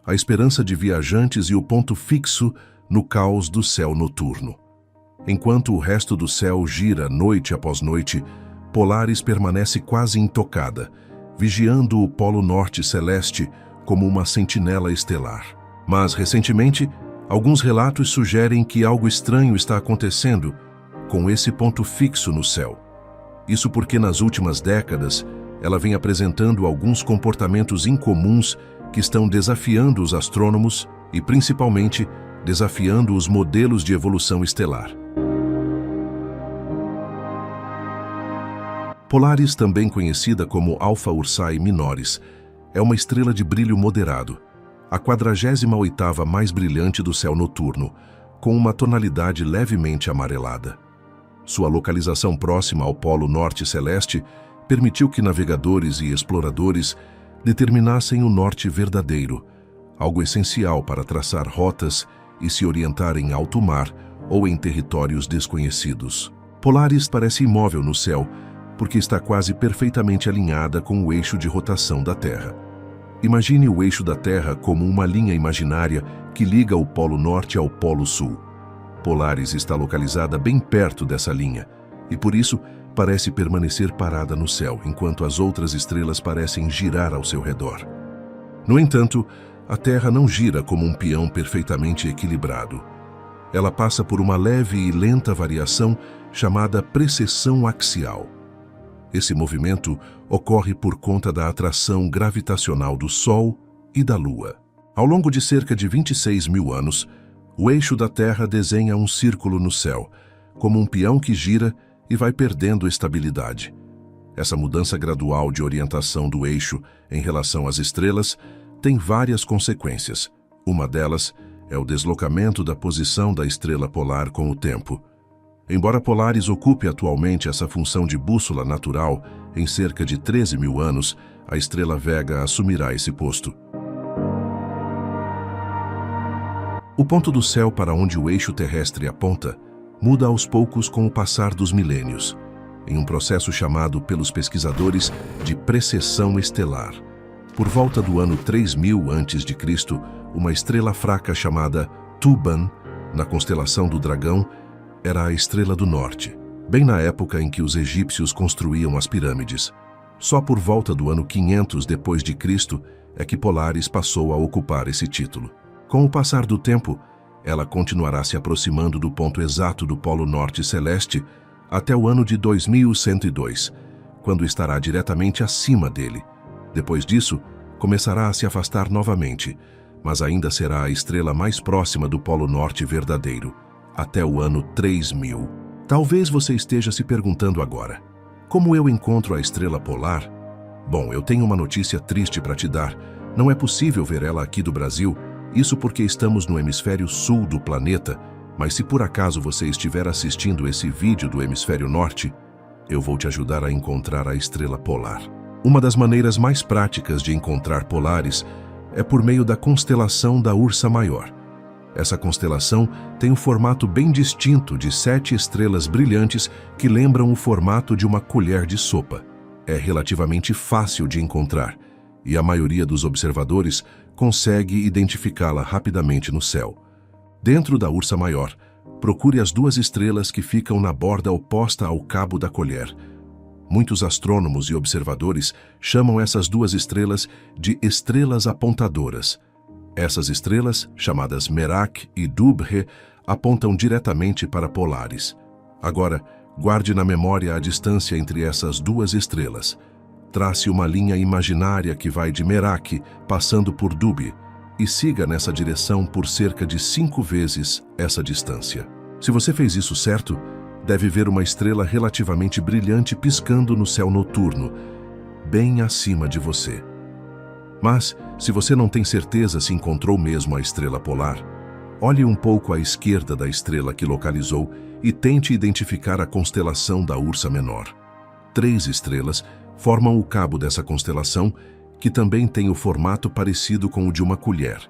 S1: a esperança de viajantes e o ponto fixo no caos do céu noturno. Enquanto o resto do céu gira noite após noite, Polaris permanece quase intocada, vigiando o Polo Norte celeste como uma sentinela estelar. Mas, recentemente, alguns relatos sugerem que algo estranho está acontecendo com esse ponto fixo no céu. Isso porque, nas últimas décadas, ela vem apresentando alguns comportamentos incomuns que estão desafiando os astrônomos e, principalmente, desafiando os modelos de evolução estelar. Polaris, também conhecida como Alpha Ursae Minoris, é uma estrela de brilho moderado, a 48ª mais brilhante do céu noturno, com uma tonalidade levemente amarelada. Sua localização próxima ao Polo Norte celeste permitiu que navegadores e exploradores determinassem o norte verdadeiro, algo essencial para traçar rotas e se orientar em alto mar ou em territórios desconhecidos. Polaris parece imóvel no céu porque está quase perfeitamente alinhada com o eixo de rotação da Terra. Imagine o eixo da Terra como uma linha imaginária que liga o Polo Norte ao Polo Sul. Polaris está localizada bem perto dessa linha e, por isso, parece permanecer parada no céu, enquanto as outras estrelas parecem girar ao seu redor. No entanto, a Terra não gira como um peão perfeitamente equilibrado. Ela passa por uma leve e lenta variação chamada precessão axial. Esse movimento ocorre por conta da atração gravitacional do Sol e da Lua. Ao longo de cerca de 26 mil anos, o eixo da Terra desenha um círculo no céu, como um peão que gira e vai perdendo estabilidade. Essa mudança gradual de orientação do eixo em relação às estrelas tem várias consequências. Uma delas é o deslocamento da posição da estrela polar com o tempo. Embora Polaris ocupe atualmente essa função de bússola natural, em cerca de 13 mil anos, a estrela Vega assumirá esse posto. O ponto do céu para onde o eixo terrestre aponta muda aos poucos com o passar dos milênios, em um processo chamado pelos pesquisadores de precessão estelar. Por volta do ano 3000 a.C., uma estrela fraca chamada Tuban, na constelação do Dragão, era a estrela do norte, bem na época em que os egípcios construíam as pirâmides. Só por volta do ano 500 depois de Cristo é que Polaris passou a ocupar esse título. Com o passar do tempo, ela continuará se aproximando do ponto exato do Polo Norte Celeste até o ano de 2102, quando estará diretamente acima dele. Depois disso, começará a se afastar novamente, mas ainda será a estrela mais próxima do Polo Norte verdadeiro, até o ano 3000. Talvez você esteja se perguntando agora, como eu encontro a estrela polar? Bom, eu tenho uma notícia triste para te dar. Não é possível ver ela aqui do Brasil, isso porque estamos no hemisfério sul do planeta, mas se por acaso você estiver assistindo esse vídeo do hemisfério norte, eu vou te ajudar a encontrar a estrela polar. Uma das maneiras mais práticas de encontrar Polaris é por meio da constelação da Ursa Maior. Essa constelação tem um formato bem distinto de 7 estrelas brilhantes que lembram o formato de uma colher de sopa. É relativamente fácil de encontrar e a maioria dos observadores consegue identificá-la rapidamente no céu. Dentro da Ursa Maior, procure as 2 estrelas que ficam na borda oposta ao cabo da colher. Muitos astrônomos e observadores chamam essas 2 estrelas de estrelas apontadoras. Essas estrelas, chamadas Merak e Dubhe, apontam diretamente para Polaris. Agora, guarde na memória a distância entre essas 2 estrelas. Trace uma linha imaginária que vai de Merak, passando por Dubhe, e siga nessa direção por cerca de 5 vezes essa distância. Se você fez isso certo, deve ver uma estrela relativamente brilhante piscando no céu noturno, bem acima de você. Mas, se você não tem certeza se encontrou mesmo a estrela polar, olhe um pouco à esquerda da estrela que localizou e tente identificar a constelação da Ursa Menor. 3 estrelas formam o cabo dessa constelação, que também tem o formato parecido com o de uma colher,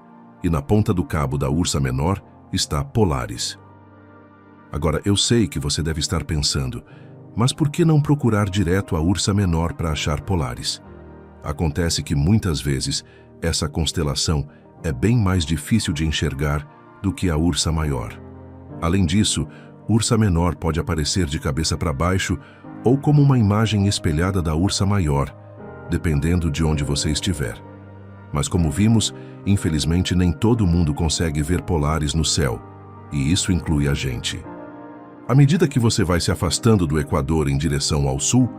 S1: e na ponta do cabo da Ursa Menor está Polaris. Agora, eu sei que você deve estar pensando, mas por que não procurar direto a Ursa Menor para achar Polaris? Acontece que muitas vezes essa constelação é bem mais difícil de enxergar do que a Ursa Maior. Além disso, Ursa Menor pode aparecer de cabeça para baixo ou como uma imagem espelhada da Ursa Maior, dependendo de onde você estiver. Mas como vimos, infelizmente nem todo mundo consegue ver Polaris no céu, e isso inclui a gente. À medida que você vai se afastando do Equador em direção ao sul,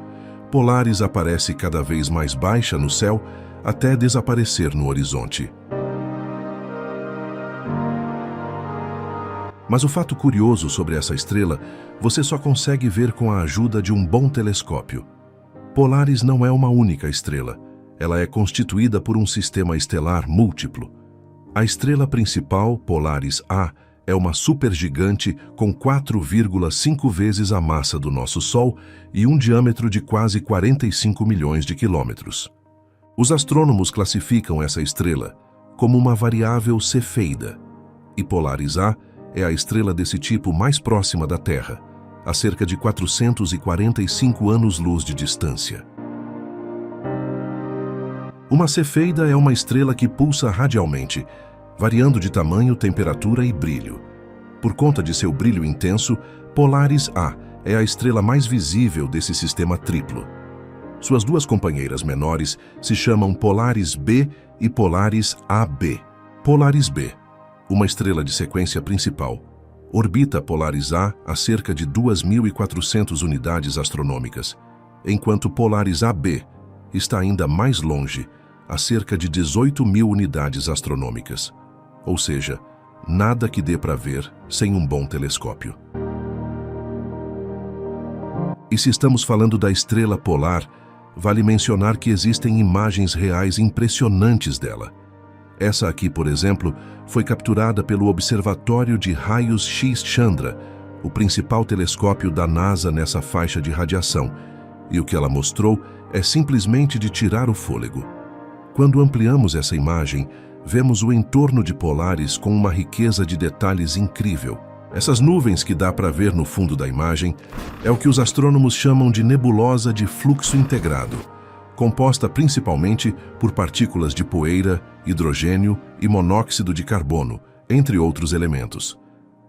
S1: Polaris aparece cada vez mais baixa no céu até desaparecer no horizonte. Mas o fato curioso sobre essa estrela, você só consegue ver com a ajuda de um bom telescópio. Polaris não é uma única estrela, ela é constituída por um sistema estelar múltiplo. A estrela principal, Polaris A, é uma supergigante com 4,5 vezes a massa do nosso Sol e um diâmetro de quase 45 milhões de quilômetros. Os astrônomos classificam essa estrela como uma variável cefeida, e Polaris A é a estrela desse tipo mais próxima da Terra, a cerca de 445 anos-luz de distância. Uma cefeida é uma estrela que pulsa radialmente, variando de tamanho, temperatura e brilho. Por conta de seu brilho intenso, Polaris A é a estrela mais visível desse sistema triplo. Suas duas companheiras menores se chamam Polaris B e Polaris AB. Polaris B, uma estrela de sequência principal, orbita Polaris A a cerca de 2.400 unidades astronômicas, enquanto Polaris AB está ainda mais longe, a cerca de 18.000 unidades astronômicas. Ou seja, nada que dê para ver sem um bom telescópio. E se estamos falando da estrela polar, vale mencionar que existem imagens reais impressionantes dela. Essa aqui, por exemplo, foi capturada pelo Observatório de Raios X Chandra, o principal telescópio da NASA nessa faixa de radiação, e o que ela mostrou é simplesmente de tirar o fôlego. Quando ampliamos essa imagem, vemos o entorno de Polaris com uma riqueza de detalhes incrível. Essas nuvens que dá para ver no fundo da imagem é o que os astrônomos chamam de nebulosa de fluxo integrado, composta principalmente por partículas de poeira, hidrogênio e monóxido de carbono, entre outros elementos.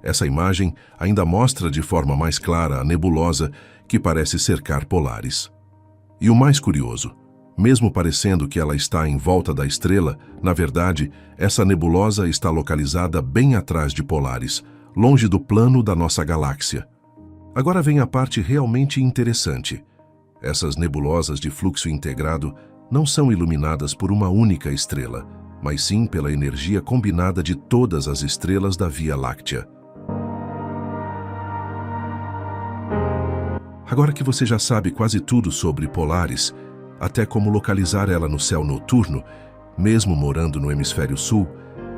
S1: Essa imagem ainda mostra de forma mais clara a nebulosa que parece cercar Polaris. E o mais curioso, mesmo parecendo que ela está em volta da estrela, na verdade, essa nebulosa está localizada bem atrás de Polaris, longe do plano da nossa galáxia. Agora vem a parte realmente interessante. Essas nebulosas de fluxo integrado não são iluminadas por uma única estrela, mas sim pela energia combinada de todas as estrelas da Via Láctea. Agora que você já sabe quase tudo sobre Polaris, até como localizar ela no céu noturno, mesmo morando no hemisfério sul,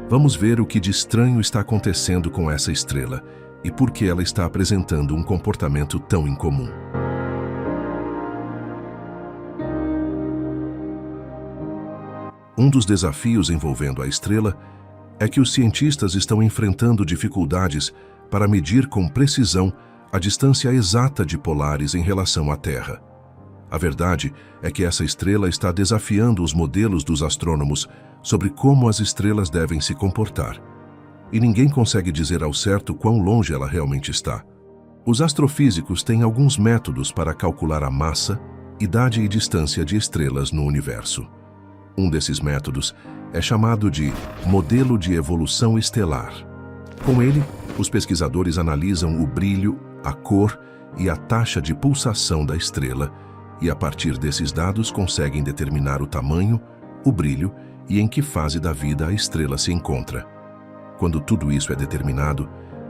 S1: vamos ver o que de estranho está acontecendo com essa estrela e por que ela está apresentando um comportamento tão incomum. Um dos desafios envolvendo a estrela é que os cientistas estão enfrentando dificuldades para medir com precisão a distância exata de Polaris em relação à Terra. A verdade é que essa estrela está desafiando os modelos dos astrônomos sobre como as estrelas devem se comportar. E ninguém consegue dizer ao certo quão longe ela realmente está. Os astrofísicos têm alguns métodos para calcular a massa, idade e distância de estrelas no universo. Um desses métodos é chamado de modelo de evolução estelar. Com ele, os pesquisadores analisam o brilho, a cor e a taxa de pulsação da estrela, e a partir desses dados conseguem determinar o tamanho, o brilho e em que fase da vida a estrela se encontra. Quando tudo isso é determinado,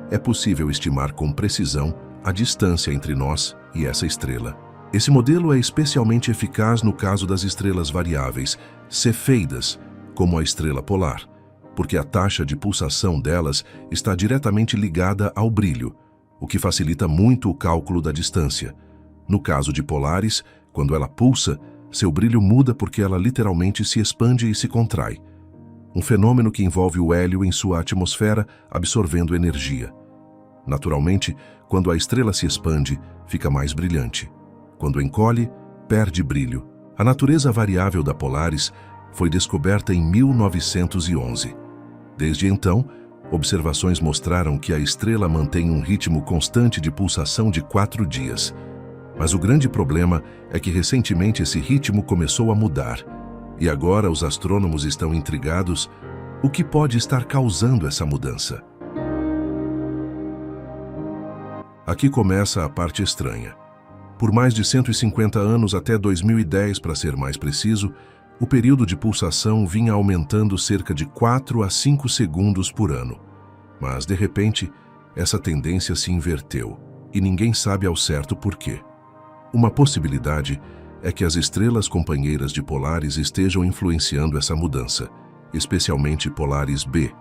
S1: é possível estimar com precisão a distância entre nós e essa estrela. Esse modelo é especialmente eficaz no caso das estrelas variáveis, cefeidas, como a estrela polar, porque a taxa de pulsação delas está diretamente ligada ao brilho, o que facilita muito o cálculo da distância. No caso de Polaris, quando ela pulsa, seu brilho muda porque ela literalmente se expande e se contrai. Um fenômeno que envolve o hélio em sua atmosfera absorvendo energia. Naturalmente, quando a estrela se expande, fica mais brilhante. Quando encolhe, perde brilho. A natureza variável da Polaris foi descoberta em 1911. Desde então, observações mostraram que a estrela mantém um ritmo constante de pulsação de 4 dias. Mas o grande problema é que recentemente esse ritmo começou a mudar, e agora os astrônomos estão intrigados o que pode estar causando essa mudança. Aqui começa a parte estranha. Por mais de 150 anos, até 2010 para ser mais preciso, o período de pulsação vinha aumentando cerca de 4 a 5 segundos por ano. Mas, de repente, essa tendência se inverteu, e ninguém sabe ao certo por quê. Uma possibilidade é que as estrelas companheiras de Polaris estejam influenciando essa mudança, especialmente Polaris B,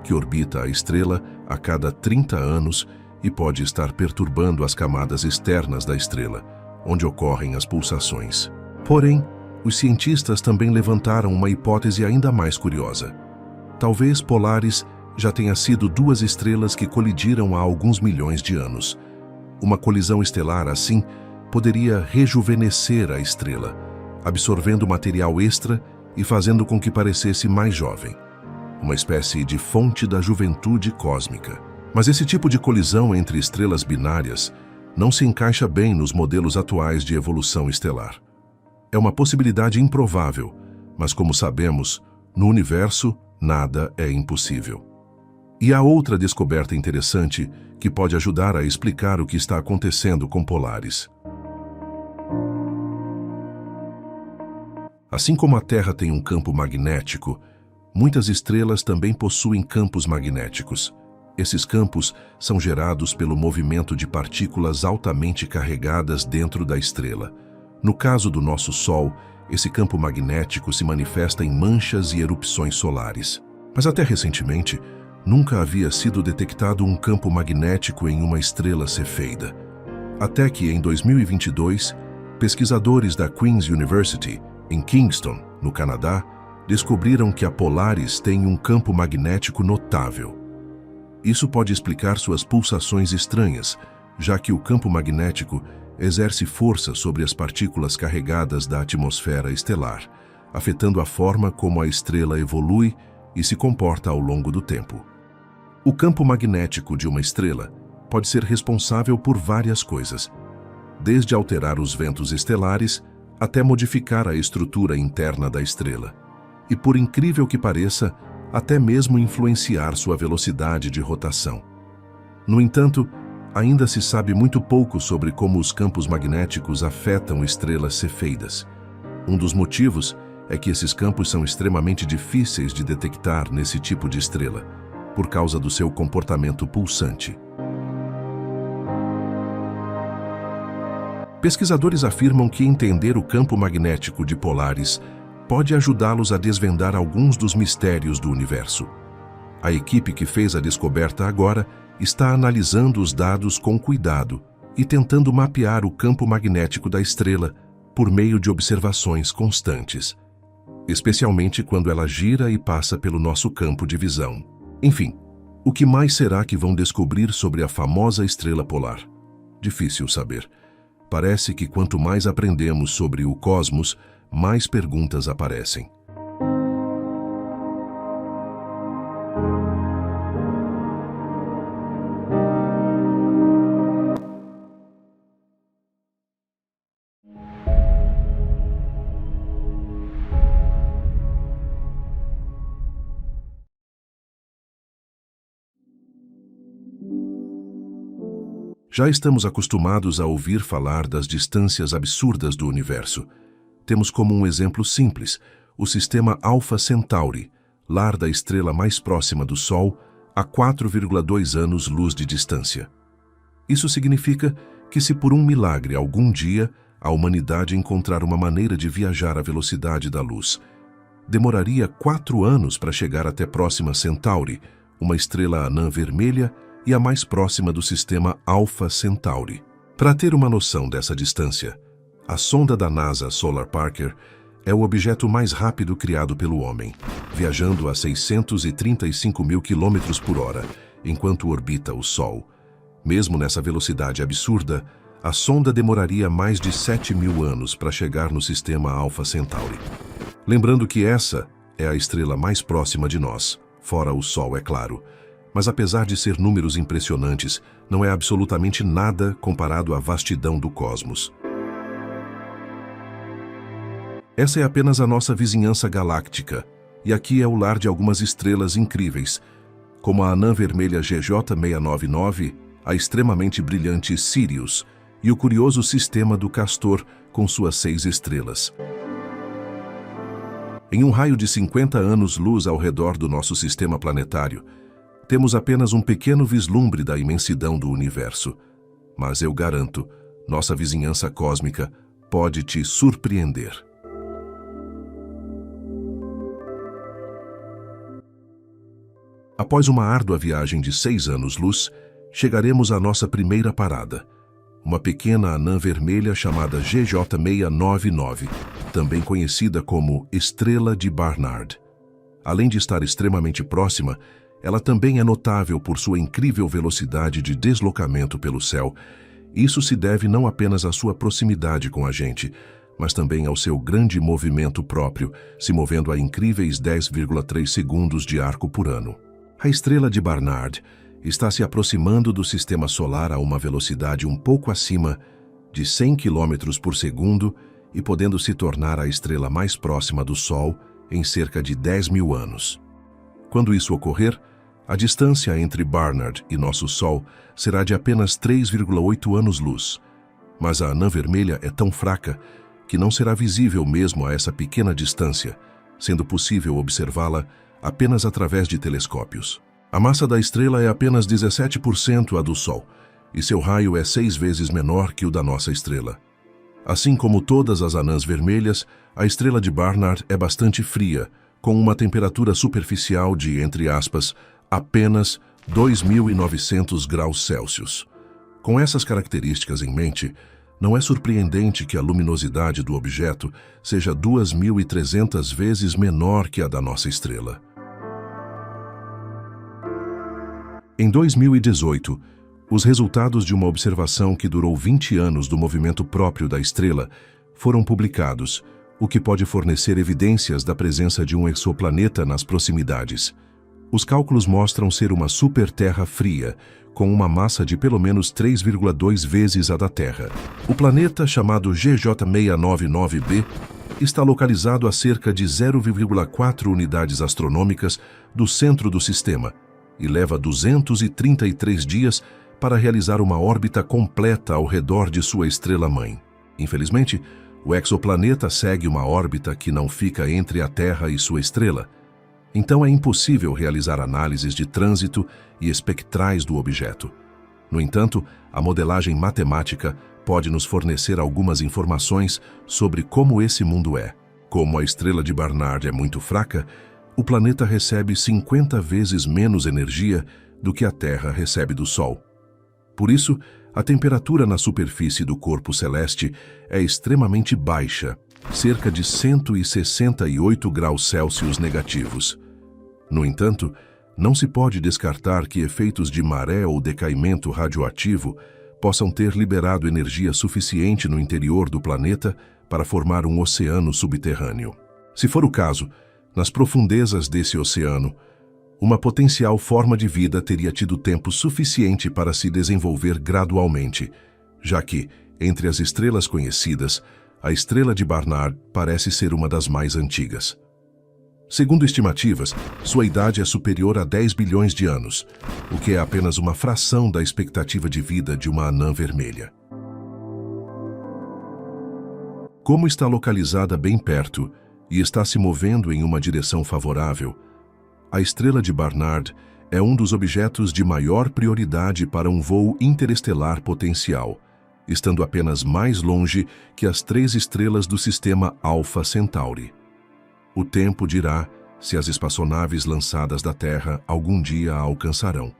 S1: que orbita a estrela a cada 30 anos e pode estar perturbando as camadas externas da estrela, onde ocorrem as pulsações. Porém, os cientistas também levantaram uma hipótese ainda mais curiosa. Talvez Polaris já tenha sido 2 estrelas que colidiram há alguns milhões de anos. Uma colisão estelar assim poderia rejuvenescer a estrela, absorvendo material extra e fazendo com que parecesse mais jovem. Uma espécie de fonte da juventude cósmica. Mas esse tipo de colisão entre estrelas binárias não se encaixa bem nos modelos atuais de evolução estelar. É uma possibilidade improvável, mas como sabemos, no universo, nada é impossível. E há outra descoberta interessante que pode ajudar a explicar o que está acontecendo com Polaris. Assim como a Terra tem um campo magnético, muitas estrelas também possuem campos magnéticos. Esses campos são gerados pelo movimento de partículas altamente carregadas dentro da estrela. No caso do nosso Sol, esse campo magnético se manifesta em manchas e erupções solares. Mas até recentemente, nunca havia sido detectado um campo magnético em uma estrela cefeida. Até que, em 2022, pesquisadores da Queen's University, em Kingston, no Canadá, descobriram que a Polaris tem um campo magnético notável. Isso pode explicar suas pulsações estranhas, já que o campo magnético exerce força sobre as partículas carregadas da atmosfera estelar, afetando a forma como a estrela evolui e se comporta ao longo do tempo. O campo magnético de uma estrela pode ser responsável por várias coisas, desde alterar os ventos estelares até modificar a estrutura interna da estrela. E, por incrível que pareça, até mesmo influenciar sua velocidade de rotação. No entanto, ainda se sabe muito pouco sobre como os campos magnéticos afetam estrelas cefeidas. Um dos motivos é que esses campos são extremamente difíceis de detectar nesse tipo de estrela, por causa do seu comportamento pulsante. Pesquisadores afirmam que entender o campo magnético de Polaris pode ajudá-los a desvendar alguns dos mistérios do universo. A equipe que fez a descoberta agora está analisando os dados com cuidado e tentando mapear o campo magnético da estrela por meio de observações constantes, especialmente quando ela gira e passa pelo nosso campo de visão. Enfim, o que mais será que vão descobrir sobre a famosa estrela polar? Difícil saber. Parece que quanto mais aprendemos sobre o cosmos, mais perguntas aparecem. Já estamos acostumados a ouvir falar das distâncias absurdas do universo. Temos como um exemplo simples o sistema Alpha Centauri, lar da estrela mais próxima do Sol, a 4,2 anos-luz de distância. Isso significa que se por um milagre algum dia a humanidade encontrar uma maneira de viajar à velocidade da luz, demoraria 4 anos para chegar até Próxima Centauri, uma estrela anã vermelha e a mais próxima do sistema Alpha Centauri. Para ter uma noção dessa distância, a sonda da NASA Solar Parker é o objeto mais rápido criado pelo homem, viajando a 635 mil km por hora, enquanto orbita o Sol. Mesmo nessa velocidade absurda, a sonda demoraria mais de 7.000 anos para chegar no sistema Alpha Centauri. Lembrando que essa é a estrela mais próxima de nós, fora o Sol, é claro. Mas apesar de ser números impressionantes, não é absolutamente nada comparado à vastidão do cosmos. Essa é apenas a nossa vizinhança galáctica, e aqui é o lar de algumas estrelas incríveis, como a anã vermelha GJ699, a extremamente brilhante Sirius e o curioso sistema do Castor com suas 6 estrelas. Em um raio de 50 anos-luz ao redor do nosso sistema planetário, temos apenas um pequeno vislumbre da imensidão do universo. Mas eu garanto, nossa vizinhança cósmica pode te surpreender. Após uma árdua viagem de 6 anos-luz, chegaremos à nossa primeira parada, uma pequena anã vermelha chamada GJ699, também conhecida como Estrela de Barnard. Além de estar extremamente próxima, ela também é notável por sua incrível velocidade de deslocamento pelo céu. Isso se deve não apenas à sua proximidade com a gente, mas também ao seu grande movimento próprio, se movendo a incríveis 10,3 segundos de arco por ano. A estrela de Barnard está se aproximando do sistema solar a uma velocidade um pouco acima de 100 km por segundo e podendo se tornar a estrela mais próxima do Sol em cerca de 10.000 anos. Quando isso ocorrer, a distância entre Barnard e nosso Sol será de apenas 3,8 anos-luz, mas a anã vermelha é tão fraca que não será visível mesmo a essa pequena distância, sendo possível observá-la apenas através de telescópios. A massa da estrela é apenas 17% a do Sol, e seu raio é 6 vezes menor que o da nossa estrela. Assim como todas as anãs vermelhas, a estrela de Barnard é bastante fria, com uma temperatura superficial de, entre aspas, apenas 2.900 graus Celsius. Com essas características em mente, não é surpreendente que a luminosidade do objeto seja 2.300 vezes menor que a da nossa estrela. Em 2018, os resultados de uma observação que durou 20 anos do movimento próprio da estrela foram publicados, o que pode fornecer evidências da presença de um exoplaneta nas proximidades. Os cálculos mostram ser uma super-terra fria, com uma massa de pelo menos 3,2 vezes a da Terra. O planeta, chamado GJ699b, está localizado a cerca de 0,4 unidades astronômicas do centro do sistema e leva 233 dias para realizar uma órbita completa ao redor de sua estrela-mãe. Infelizmente, o exoplaneta segue uma órbita que não fica entre a Terra e sua estrela. Então é impossível realizar análises de trânsito e espectrais do objeto. No entanto, a modelagem matemática pode nos fornecer algumas informações sobre como esse mundo é. Como a estrela de Barnard é muito fraca, o planeta recebe 50 vezes menos energia do que a Terra recebe do Sol. Por isso, a temperatura na superfície do corpo celeste é extremamente baixa, cerca de 168 graus Celsius negativos. No entanto, não se pode descartar que efeitos de maré ou decaimento radioativo possam ter liberado energia suficiente no interior do planeta para formar um oceano subterrâneo. Se for o caso, nas profundezas desse oceano, uma potencial forma de vida teria tido tempo suficiente para se desenvolver gradualmente, já que, entre as estrelas conhecidas, a estrela de Barnard parece ser uma das mais antigas. Segundo estimativas, sua idade é superior a 10 bilhões de anos, o que é apenas uma fração da expectativa de vida de uma anã vermelha. Como está localizada bem perto e está se movendo em uma direção favorável, a estrela de Barnard é um dos objetos de maior prioridade para um voo interestelar potencial, estando apenas mais longe que as 3 estrelas do sistema Alpha Centauri. O tempo dirá se as espaçonaves lançadas da Terra algum dia a alcançarão.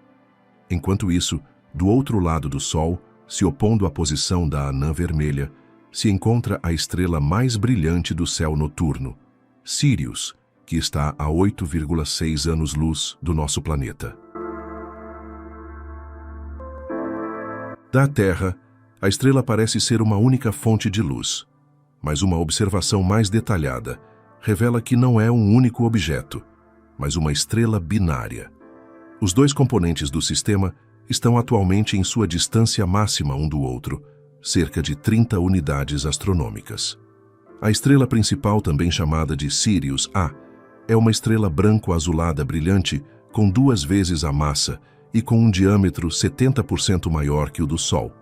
S1: Enquanto isso, do outro lado do Sol, se opondo à posição da anã vermelha, se encontra a estrela mais brilhante do céu noturno, Sirius, que está a 8,6 anos-luz do nosso planeta. Da Terra, a estrela parece ser uma única fonte de luz, mas uma observação mais detalhada revela que não é um único objeto, mas uma estrela binária. Os 2 componentes do sistema estão atualmente em sua distância máxima um do outro, cerca de 30 unidades astronômicas. A estrela principal, também chamada de Sirius A, é uma estrela branco-azulada brilhante com 2 vezes a massa e com um diâmetro 70% maior que o do Sol,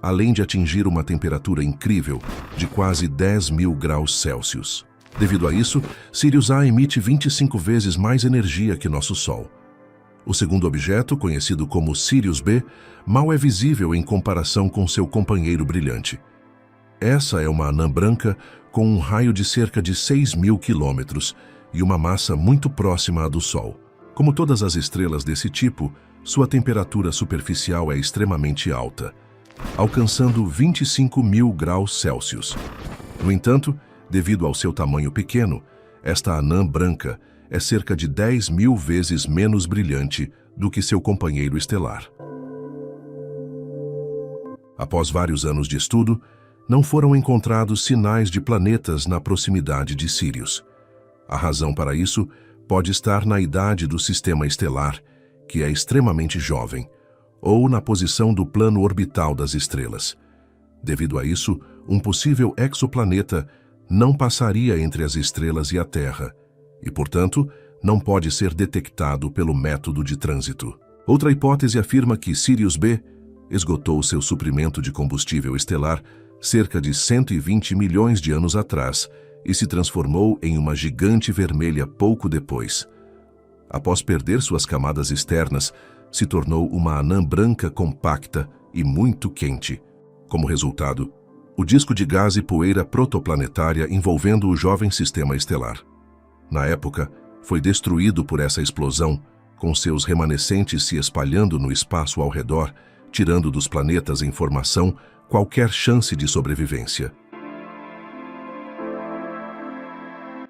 S1: além de atingir uma temperatura incrível de quase 10.000 graus Celsius. Devido a isso, Sirius A emite 25 vezes mais energia que nosso Sol. O segundo objeto, conhecido como Sirius B, mal é visível em comparação com seu companheiro brilhante. Essa é uma anã branca com um raio de cerca de 6.000 quilômetros e uma massa muito próxima à do Sol. Como todas as estrelas desse tipo, sua temperatura superficial é extremamente alta, alcançando 25.000 graus Celsius. No entanto, devido ao seu tamanho pequeno, esta anã branca é cerca de 10.000 vezes menos brilhante do que seu companheiro estelar. Após vários anos de estudo, não foram encontrados sinais de planetas na proximidade de Sirius. A razão para isso pode estar na idade do sistema estelar, que é extremamente jovem, ou na posição do plano orbital das estrelas. Devido a isso, um possível exoplaneta não passaria entre as estrelas e a Terra, e, portanto, não pode ser detectado pelo método de trânsito. Outra hipótese afirma que Sirius B esgotou seu suprimento de combustível estelar cerca de 120 milhões de anos atrás e se transformou em uma gigante vermelha pouco depois. Após perder suas camadas externas, se tornou uma anã branca compacta e muito quente. Como resultado, o disco de gás e poeira protoplanetária envolvendo o jovem sistema estelar. Na época, foi destruído por essa explosão, com seus remanescentes se espalhando no espaço ao redor, tirando dos planetas em formação qualquer chance de sobrevivência.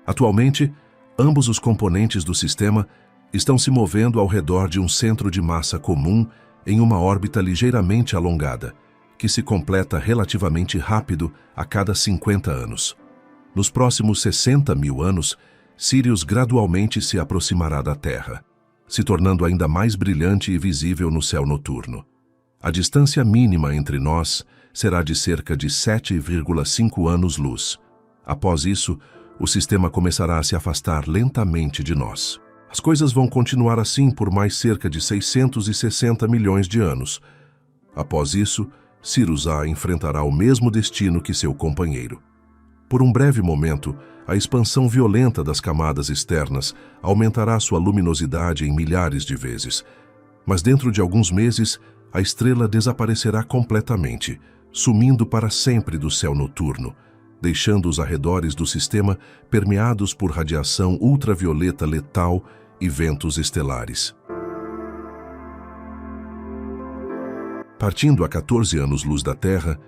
S1: Atualmente, ambos os componentes do sistema estão se movendo ao redor de um centro de massa comum em uma órbita ligeiramente alongada, que se completa relativamente rápido a cada 50 anos. Nos próximos 60 mil anos, Sirius gradualmente se aproximará da Terra, se tornando ainda mais brilhante e visível no céu noturno. A distância mínima entre nós será de cerca de 7,5 anos-luz. Após isso, o sistema começará a se afastar lentamente de nós. As coisas vão continuar assim por mais cerca de 660 milhões de anos. Após isso, Sirius A enfrentará o mesmo destino que seu companheiro. Por um breve momento, a expansão violenta das camadas externas aumentará sua luminosidade em milhares de vezes. Mas dentro de alguns meses, a estrela desaparecerá completamente, sumindo para sempre do céu noturno, deixando os arredores do sistema permeados por radiação ultravioleta letal e ventos estelares. Partindo a 14 anos-luz da Terra,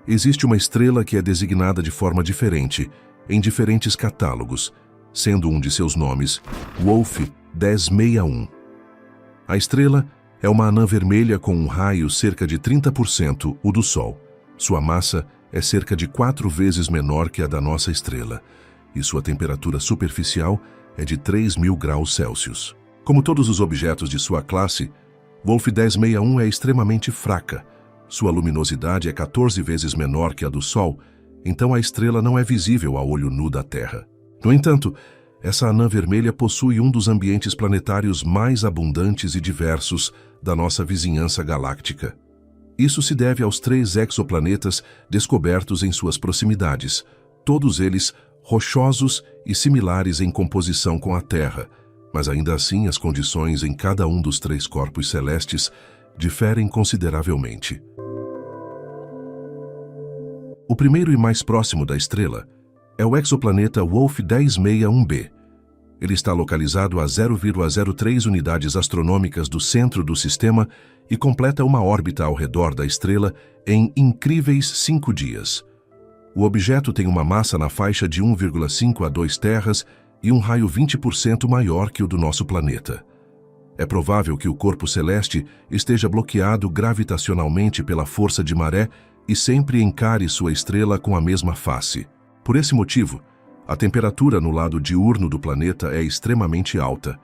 S1: existe uma estrela que é designada de forma diferente em diferentes catálogos, sendo um de seus nomes Wolf 1061. A estrela é uma anã vermelha com um raio cerca de 30% o do Sol. Sua massa é cerca de 4 vezes menor que a da nossa estrela, e sua temperatura superficial é de 3.000 graus Celsius. Como todos os objetos de sua classe, Wolf 1061 é extremamente fraca. Sua luminosidade é 14 vezes menor que a do Sol, então a estrela não é visível a olho nu da Terra. No entanto, essa anã vermelha possui um dos ambientes planetários mais abundantes e diversos da nossa vizinhança galáctica. Isso se deve aos 3 exoplanetas descobertos em suas proximidades, todos eles rochosos e similares em composição com a Terra, mas ainda assim as condições em cada um dos 3 corpos celestes diferem consideravelmente. O primeiro e mais próximo da estrela é o exoplaneta Wolf 1061b. Ele está localizado a 0,03 unidades astronômicas do centro do sistema e completa uma órbita ao redor da estrela em incríveis 5 dias. O objeto tem uma massa na faixa de 1,5 a 2 terras e um raio 20% maior que o do nosso planeta. É provável que o corpo celeste esteja bloqueado gravitacionalmente pela força de maré e sempre encare sua estrela com a mesma face. Por esse motivo, a temperatura no lado diurno do planeta é extremamente alta,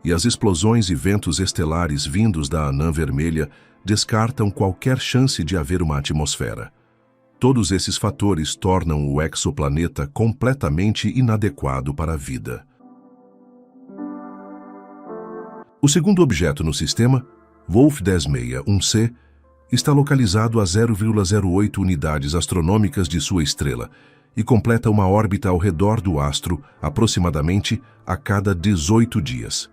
S1: e as explosões e ventos estelares vindos da anã vermelha descartam qualquer chance de haver uma atmosfera. Todos esses fatores tornam o exoplaneta completamente inadequado para a vida. O segundo objeto no sistema, Wolf 1061c, está localizado a 0,08 unidades astronômicas de sua estrela e completa uma órbita ao redor do astro aproximadamente a cada 18 dias.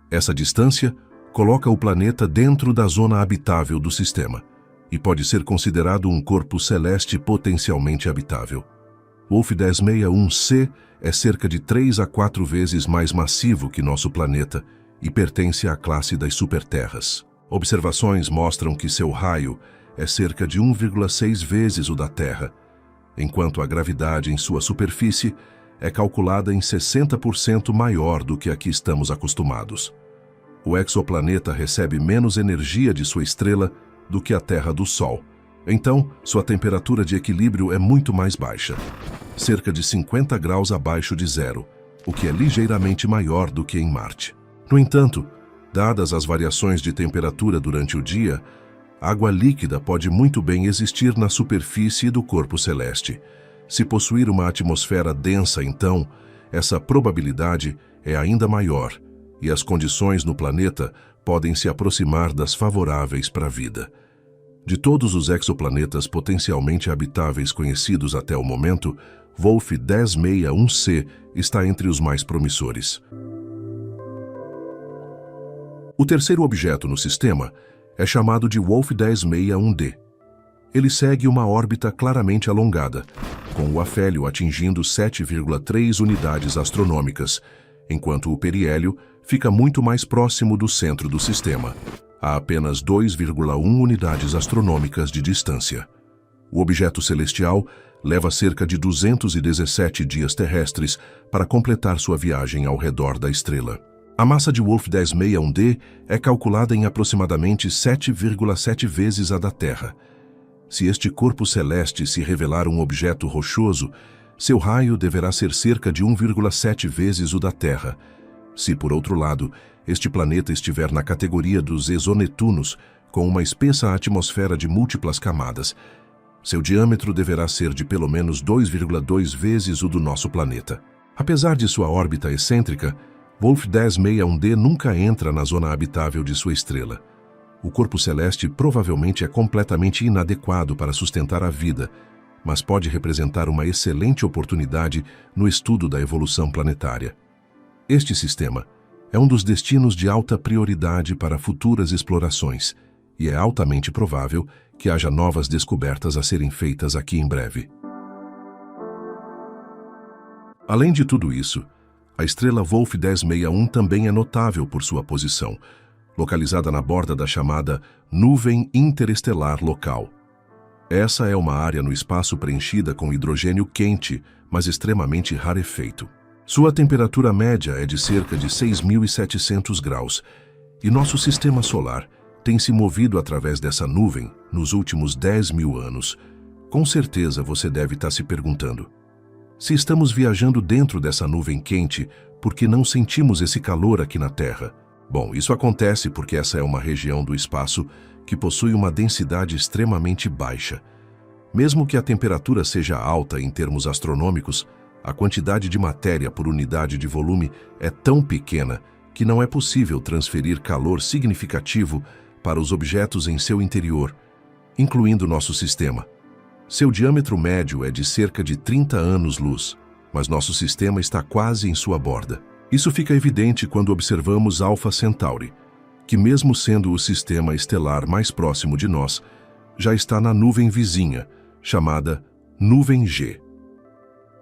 S1: Essa distância coloca o planeta dentro da zona habitável do sistema e pode ser considerado um corpo celeste potencialmente habitável. Wolf 1061c é cerca de 3 a 4 vezes mais massivo que nosso planeta e pertence à classe das superterras. Observações mostram que seu raio é cerca de 1,6 vezes o da Terra, enquanto a gravidade em sua superfície é calculada em 60% maior do que a que estamos acostumados. O exoplaneta recebe menos energia de sua estrela do que a Terra do Sol. Então, sua temperatura de equilíbrio é muito mais baixa, cerca de 50 graus abaixo de zero, o que é ligeiramente maior do que em Marte. No entanto, dadas as variações de temperatura durante o dia, água líquida pode muito bem existir na superfície do corpo celeste. Se possuir uma atmosfera densa, então, essa probabilidade é ainda maior, e as condições no planeta podem se aproximar das favoráveis para a vida. De todos os exoplanetas potencialmente habitáveis conhecidos até o momento, Wolf 1061c está entre os mais promissores. O terceiro objeto no sistema é chamado de Wolf 1061d. Ele segue uma órbita claramente alongada, com o afélio atingindo 7,3 unidades astronômicas, enquanto o periélio fica muito mais próximo do centro do sistema, a apenas 2,1 unidades astronômicas de distância. O objeto celestial leva cerca de 217 dias terrestres para completar sua viagem ao redor da estrela. A massa de Wolf 1061d é calculada em aproximadamente 7,7 vezes a da Terra. Se este corpo celeste se revelar um objeto rochoso, seu raio deverá ser cerca de 1,7 vezes o da Terra. Se, por outro lado, este planeta estiver na categoria dos exonetunos, com uma espessa atmosfera de múltiplas camadas, seu diâmetro deverá ser de pelo menos 2,2 vezes o do nosso planeta. Apesar de sua órbita excêntrica, Wolf 1061d nunca entra na zona habitável de sua estrela. O corpo celeste provavelmente é completamente inadequado para sustentar a vida, mas pode representar uma excelente oportunidade no estudo da evolução planetária. Este sistema é um dos destinos de alta prioridade para futuras explorações, e é altamente provável que haja novas descobertas a serem feitas aqui em breve. Além de tudo isso, a estrela Wolf 1061 também é notável por sua posição, localizada na borda da chamada Nuvem Interestelar Local. Essa é uma área no espaço preenchida com hidrogênio quente, mas extremamente rarefeito. Sua temperatura média é de cerca de 6.700 graus, e nosso sistema solar tem se movido através dessa nuvem nos últimos 10.000 anos. Com certeza você deve estar se perguntando: se estamos viajando dentro dessa nuvem quente, por que não sentimos esse calor aqui na Terra? Bom, isso acontece porque essa é uma região do espaço que possui uma densidade extremamente baixa. Mesmo que a temperatura seja alta em termos astronômicos, a quantidade de matéria por unidade de volume é tão pequena que não é possível transferir calor significativo para os objetos em seu interior, incluindo nosso sistema. Seu diâmetro médio é de cerca de 30 anos-luz, mas nosso sistema está quase em sua borda. Isso fica evidente quando observamos Alpha Centauri, que mesmo sendo o sistema estelar mais próximo de nós, já está na nuvem vizinha, chamada Nuvem G.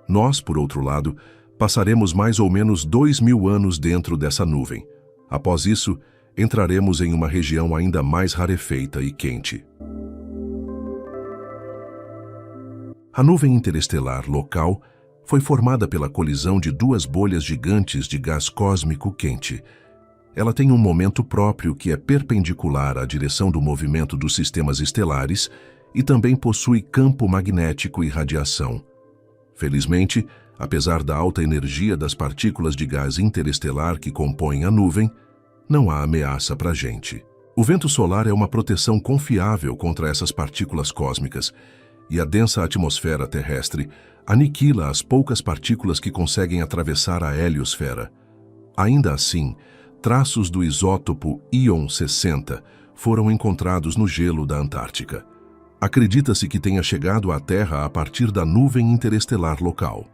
S1: Nós, por outro lado, passaremos mais ou menos 2.000 anos dentro dessa nuvem. Após isso, entraremos em uma região ainda mais rarefeita e quente. A nuvem interestelar local foi formada pela colisão de duas bolhas gigantes de gás cósmico quente. Ela tem um momento próprio que é perpendicular à direção do movimento dos sistemas estelares e também possui campo magnético e radiação. Felizmente, apesar da alta energia das partículas de gás interestelar que compõem a nuvem, não há ameaça para a gente. O vento solar é uma proteção confiável contra essas partículas cósmicas, e a densa atmosfera terrestre aniquila as poucas partículas que conseguem atravessar a heliosfera. Ainda assim, traços do isótopo Ion 60 foram encontrados no gelo da Antártica. Acredita-se que tenha chegado à Terra a partir da nuvem interestelar local.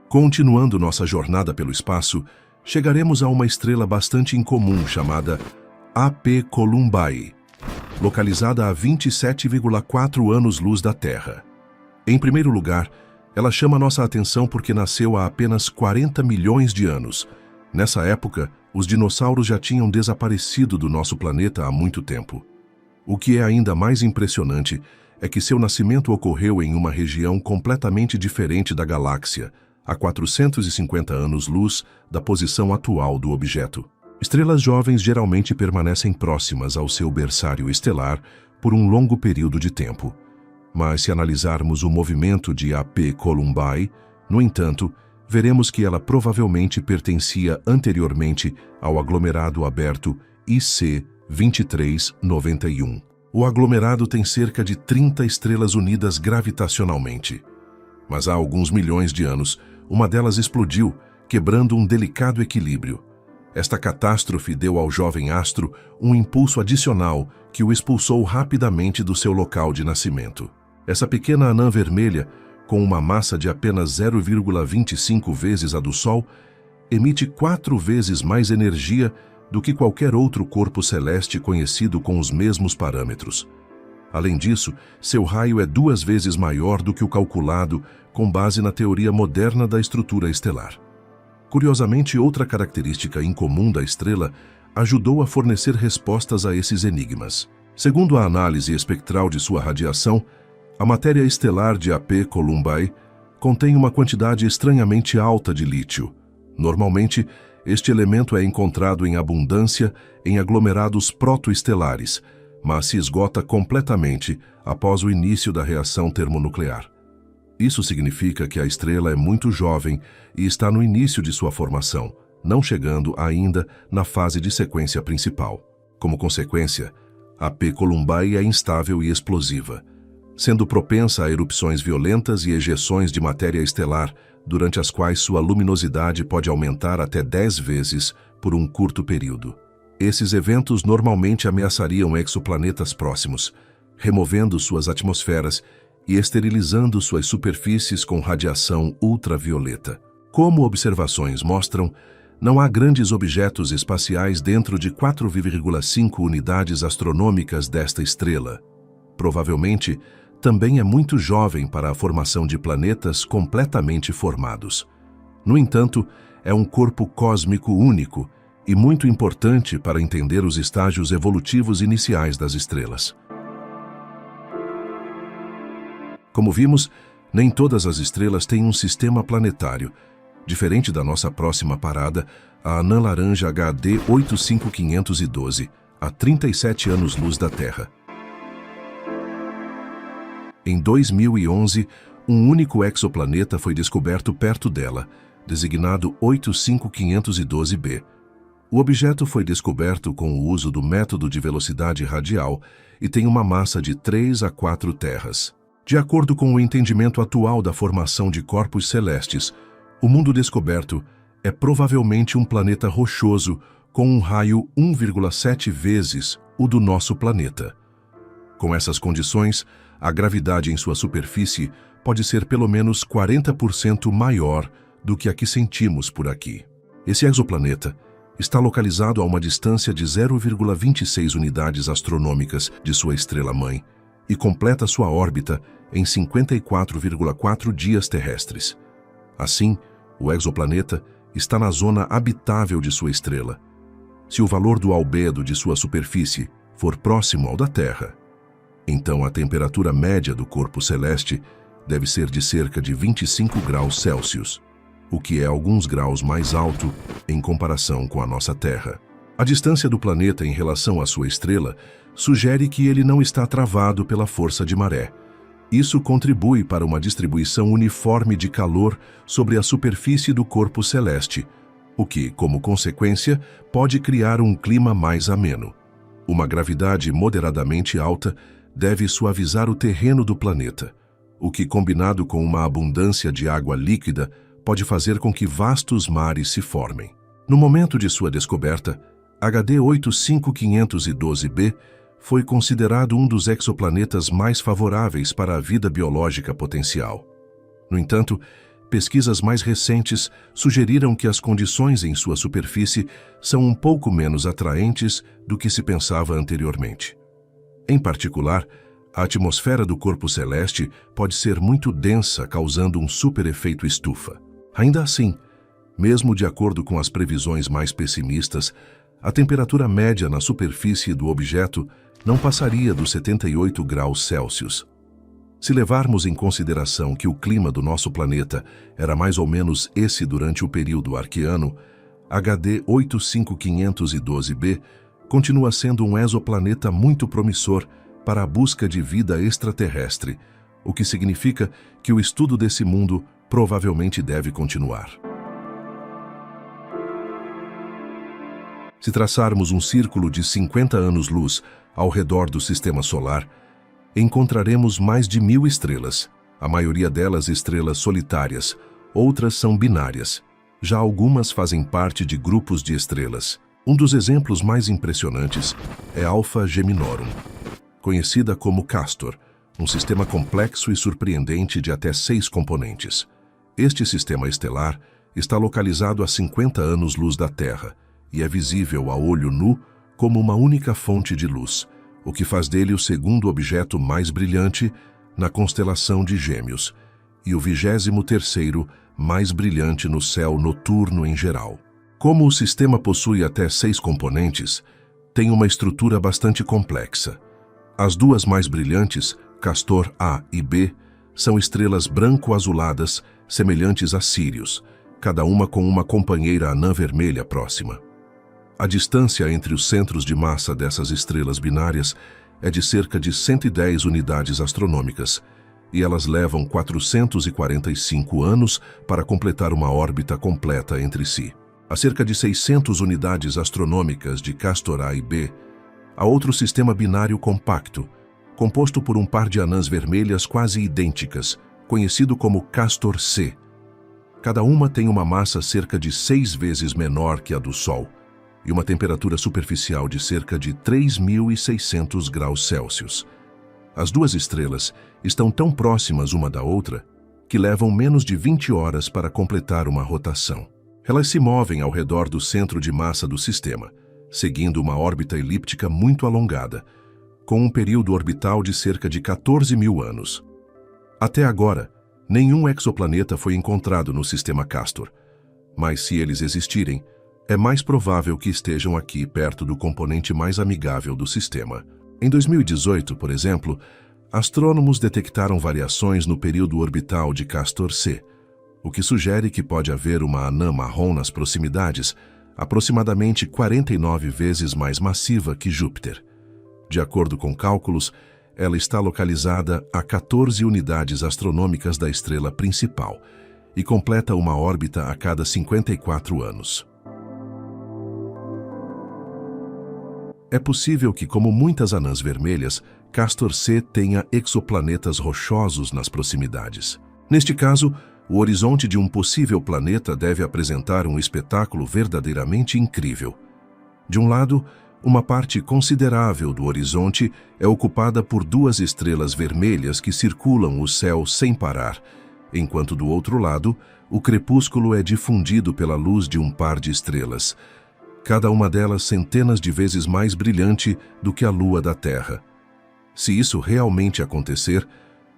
S1: Continuando nossa jornada pelo espaço, chegaremos a uma estrela bastante incomum chamada AP Columbae, localizada a 27,4 anos-luz da Terra. Em primeiro lugar, ela chama nossa atenção porque nasceu há apenas 40 milhões de anos. Nessa época, os dinossauros já tinham desaparecido do nosso planeta há muito tempo. O que é ainda mais impressionante é que seu nascimento ocorreu em uma região completamente diferente da galáxia, a 450 anos-luz da posição atual do objeto. Estrelas jovens geralmente permanecem próximas ao seu berçário estelar por um longo período de tempo. Mas se analisarmos o movimento de AP Columbae, no entanto, veremos que ela provavelmente pertencia anteriormente ao aglomerado aberto IC 2391. O aglomerado tem cerca de 30 estrelas unidas gravitacionalmente. Mas há alguns milhões de anos, uma delas explodiu, quebrando um delicado equilíbrio. Esta catástrofe deu ao jovem astro um impulso adicional que o expulsou rapidamente do seu local de nascimento. Essa pequena anã vermelha, com uma massa de apenas 0,25 vezes a do Sol, emite 4 vezes mais energia do que qualquer outro corpo celeste conhecido com os mesmos parâmetros. Além disso, seu raio é 2 vezes maior do que o calculado com base na teoria moderna da estrutura estelar. Curiosamente, outra característica incomum da estrela ajudou a fornecer respostas a esses enigmas. Segundo a análise espectral de sua radiação, a matéria estelar de AP Columbae contém uma quantidade estranhamente alta de lítio. Normalmente, este elemento é encontrado em abundância em aglomerados protoestelares, mas se esgota completamente após o início da reação termonuclear. Isso significa que a estrela é muito jovem e está no início de sua formação, não chegando ainda na fase de sequência principal. Como consequência, a P Columbae é instável e explosiva, sendo propensa a erupções violentas e ejeções de matéria estelar, durante as quais sua luminosidade pode aumentar até 10 vezes por um curto período. Esses eventos normalmente ameaçariam exoplanetas próximos, removendo suas atmosferas e esterilizando suas superfícies com radiação ultravioleta. Como observações mostram, não há grandes objetos espaciais dentro de 4,5 unidades astronômicas desta estrela. Provavelmente, também é muito jovem para a formação de planetas completamente formados. No entanto, é um corpo cósmico único e muito importante para entender os estágios evolutivos iniciais das estrelas. Como vimos, nem todas as estrelas têm um sistema planetário. Diferente da nossa próxima parada, a anã laranja HD 85512, a 37 anos-luz da Terra. Em 2011, um único exoplaneta foi descoberto perto dela, designado 85512b. O objeto foi descoberto com o uso do método de velocidade radial e tem uma massa de 3 a 4 terras. De acordo com o entendimento atual da formação de corpos celestes, o mundo descoberto é provavelmente um planeta rochoso com um raio 1,7 vezes o do nosso planeta. Com essas condições, a gravidade em sua superfície pode ser pelo menos 40% maior do que a que sentimos por aqui. Esse exoplaneta está localizado a uma distância de 0,26 unidades astronômicas de sua estrela-mãe e completa sua órbita em 54,4 dias terrestres. Assim, o exoplaneta está na zona habitável de sua estrela. Se o valor do albedo de sua superfície for próximo ao da Terra, então a temperatura média do corpo celeste deve ser de cerca de 25 graus Celsius, o que é alguns graus mais alto em comparação com a nossa Terra. A distância do planeta em relação à sua estrela sugere que ele não está travado pela força de maré. Isso contribui para uma distribuição uniforme de calor sobre a superfície do corpo celeste, o que, como consequência, pode criar um clima mais ameno. Uma gravidade moderadamente alta deve suavizar o terreno do planeta, o que, combinado com uma abundância de água líquida, pode fazer com que vastos mares se formem. No momento de sua descoberta, HD 85512b foi considerado um dos exoplanetas mais favoráveis para a vida biológica potencial. No entanto, pesquisas mais recentes sugeriram que as condições em sua superfície são um pouco menos atraentes do que se pensava anteriormente. Em particular, a atmosfera do corpo celeste pode ser muito densa, causando um superefeito estufa. Ainda assim, mesmo de acordo com as previsões mais pessimistas, a temperatura média na superfície do objeto não passaria dos 78 graus Celsius. Se levarmos em consideração que o clima do nosso planeta era mais ou menos esse durante o período arqueano, HD 85512b continua sendo um exoplaneta muito promissor para a busca de vida extraterrestre, o que significa que o estudo desse mundo provavelmente deve continuar. Se traçarmos um círculo de 50 anos-luz ao redor do Sistema Solar, encontraremos mais de 1000 estrelas, a maioria delas estrelas solitárias, outras são binárias. Já algumas fazem parte de grupos de estrelas. Um dos exemplos mais impressionantes é Alpha Geminorum, conhecida como Castor, um sistema complexo e surpreendente de até 6 componentes. Este sistema estelar está localizado a 50 anos-luz da Terra e é visível a olho nu como uma única fonte de luz, o que faz dele o segundo objeto mais brilhante na constelação de Gêmeos e o 23º mais brilhante no céu noturno em geral. Como o sistema possui até 6 componentes, tem uma estrutura bastante complexa. As duas mais brilhantes, Castor A e B, são estrelas branco-azuladas semelhantes a Sírius, cada uma com uma companheira anã vermelha próxima. A distância entre os centros de massa dessas estrelas binárias é de cerca de 110 unidades astronômicas, e elas levam 445 anos para completar uma órbita completa entre si. A cerca de 600 unidades astronômicas de Castor A e B, há outro sistema binário compacto, composto por um par de anãs vermelhas quase idênticas, conhecido como Castor C. Cada uma tem uma massa cerca de 6 vezes menor que a do Sol e uma temperatura superficial de cerca de 3.600 graus Celsius. As duas estrelas estão tão próximas uma da outra que levam menos de 20 horas para completar uma rotação. Elas se movem ao redor do centro de massa do sistema, seguindo uma órbita elíptica muito alongada, com um período orbital de cerca de 14.000 anos. Até agora, nenhum exoplaneta foi encontrado no sistema Castor, mas se eles existirem, é mais provável que estejam aqui perto do componente mais amigável do sistema. Em 2018, por exemplo, astrônomos detectaram variações no período orbital de Castor C, o que sugere que pode haver uma anã marrom nas proximidades, aproximadamente 49 vezes mais massiva que Júpiter. De acordo com cálculos, ela está localizada a 14 unidades astronômicas da estrela principal e completa uma órbita a cada 54 anos. É possível que, como muitas anãs vermelhas, Castor C tenha exoplanetas rochosos nas proximidades. Neste caso, o horizonte de um possível planeta deve apresentar um espetáculo verdadeiramente incrível. De um lado, uma parte considerável do horizonte é ocupada por duas estrelas vermelhas que circulam o céu sem parar, enquanto do outro lado, o crepúsculo é difundido pela luz de um par de estrelas, cada uma delas centenas de vezes mais brilhante do que a lua da Terra. Se isso realmente acontecer,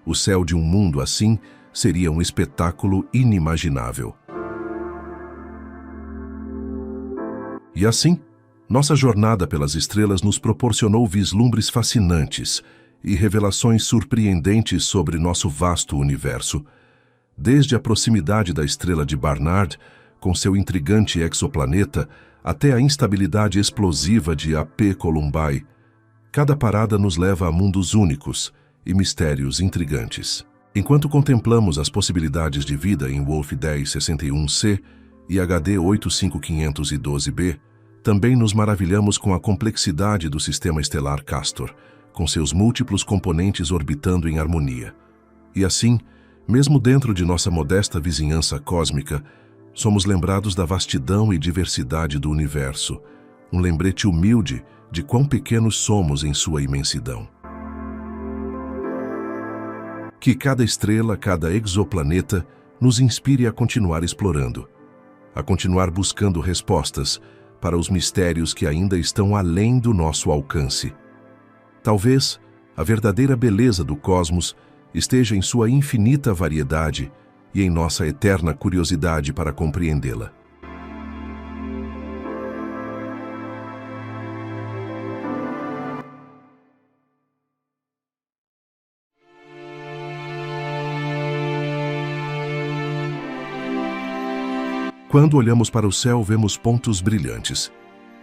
S1: o céu de um mundo assim seria um espetáculo inimaginável. E assim, nossa jornada pelas estrelas nos proporcionou vislumbres fascinantes e revelações surpreendentes sobre nosso vasto universo. Desde a proximidade da estrela de Barnard, com seu intrigante exoplaneta, até a instabilidade explosiva de AP Columbae, cada parada nos leva a mundos únicos e mistérios intrigantes. Enquanto contemplamos as possibilidades de vida em Wolf 1061c e HD 85512b, também nos maravilhamos com a complexidade do sistema estelar Castor, com seus múltiplos componentes orbitando em harmonia. E assim, mesmo dentro de nossa modesta vizinhança cósmica, somos lembrados da vastidão e diversidade do universo, um lembrete humilde de quão pequenos somos em sua imensidão. Que cada estrela, cada exoplaneta, nos inspire a continuar explorando, a continuar buscando respostas para os mistérios que ainda estão além do nosso alcance. Talvez a verdadeira beleza do cosmos esteja em sua infinita variedade e em nossa eterna curiosidade para compreendê-la. Quando olhamos para o céu, vemos pontos brilhantes.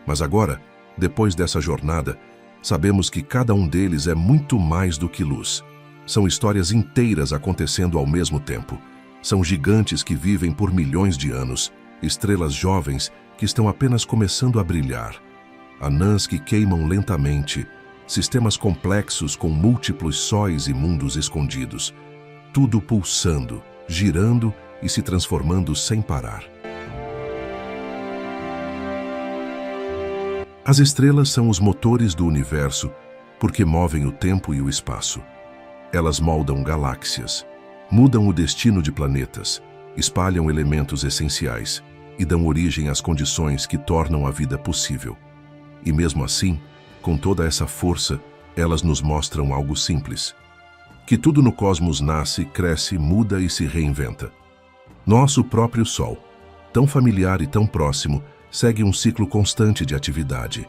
S1: Mas agora, depois dessa jornada, sabemos que cada um deles é muito mais do que luz. São histórias inteiras acontecendo ao mesmo tempo. São gigantes que vivem por milhões de anos, estrelas jovens que estão apenas começando a brilhar, anãs que queimam lentamente, sistemas complexos com múltiplos sóis e mundos escondidos, tudo pulsando, girando e se transformando sem parar. As estrelas são os motores do universo porque movem o tempo e o espaço. Elas moldam galáxias, mudam o destino de planetas, espalham elementos essenciais e dão origem às condições que tornam a vida possível. E mesmo assim, com toda essa força, elas nos mostram algo simples: que tudo no cosmos nasce, cresce, muda e se reinventa. Nosso próprio Sol, tão familiar e tão próximo, segue um ciclo constante de atividade,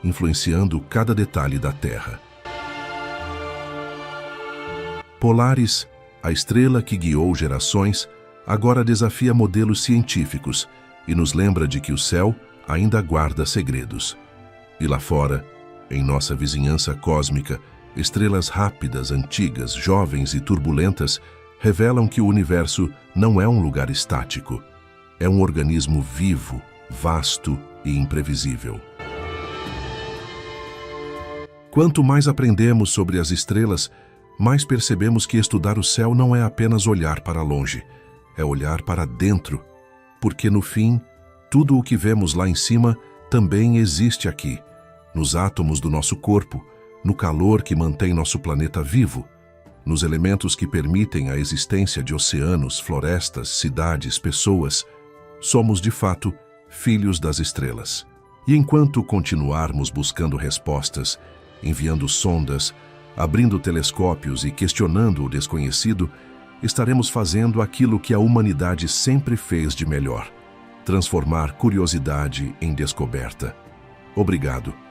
S1: influenciando cada detalhe da Terra. Polaris, a estrela que guiou gerações, agora desafia modelos científicos e nos lembra de que o céu ainda guarda segredos. E lá fora, em nossa vizinhança cósmica, estrelas rápidas, antigas, jovens e turbulentas revelam que o universo não é um lugar estático. É um organismo vivo, vasto e imprevisível. Quanto mais aprendemos sobre as estrelas, mais percebemos que estudar o céu não é apenas olhar para longe, é olhar para dentro, porque no fim, tudo o que vemos lá em cima também existe aqui, nos átomos do nosso corpo, no calor que mantém nosso planeta vivo, nos elementos que permitem a existência de oceanos, florestas, cidades, pessoas. Somos, de fato, filhos das estrelas. E enquanto continuarmos buscando respostas, enviando sondas, abrindo telescópios e questionando o desconhecido, estaremos fazendo aquilo que a humanidade sempre fez de melhor: transformar curiosidade em descoberta. Obrigado.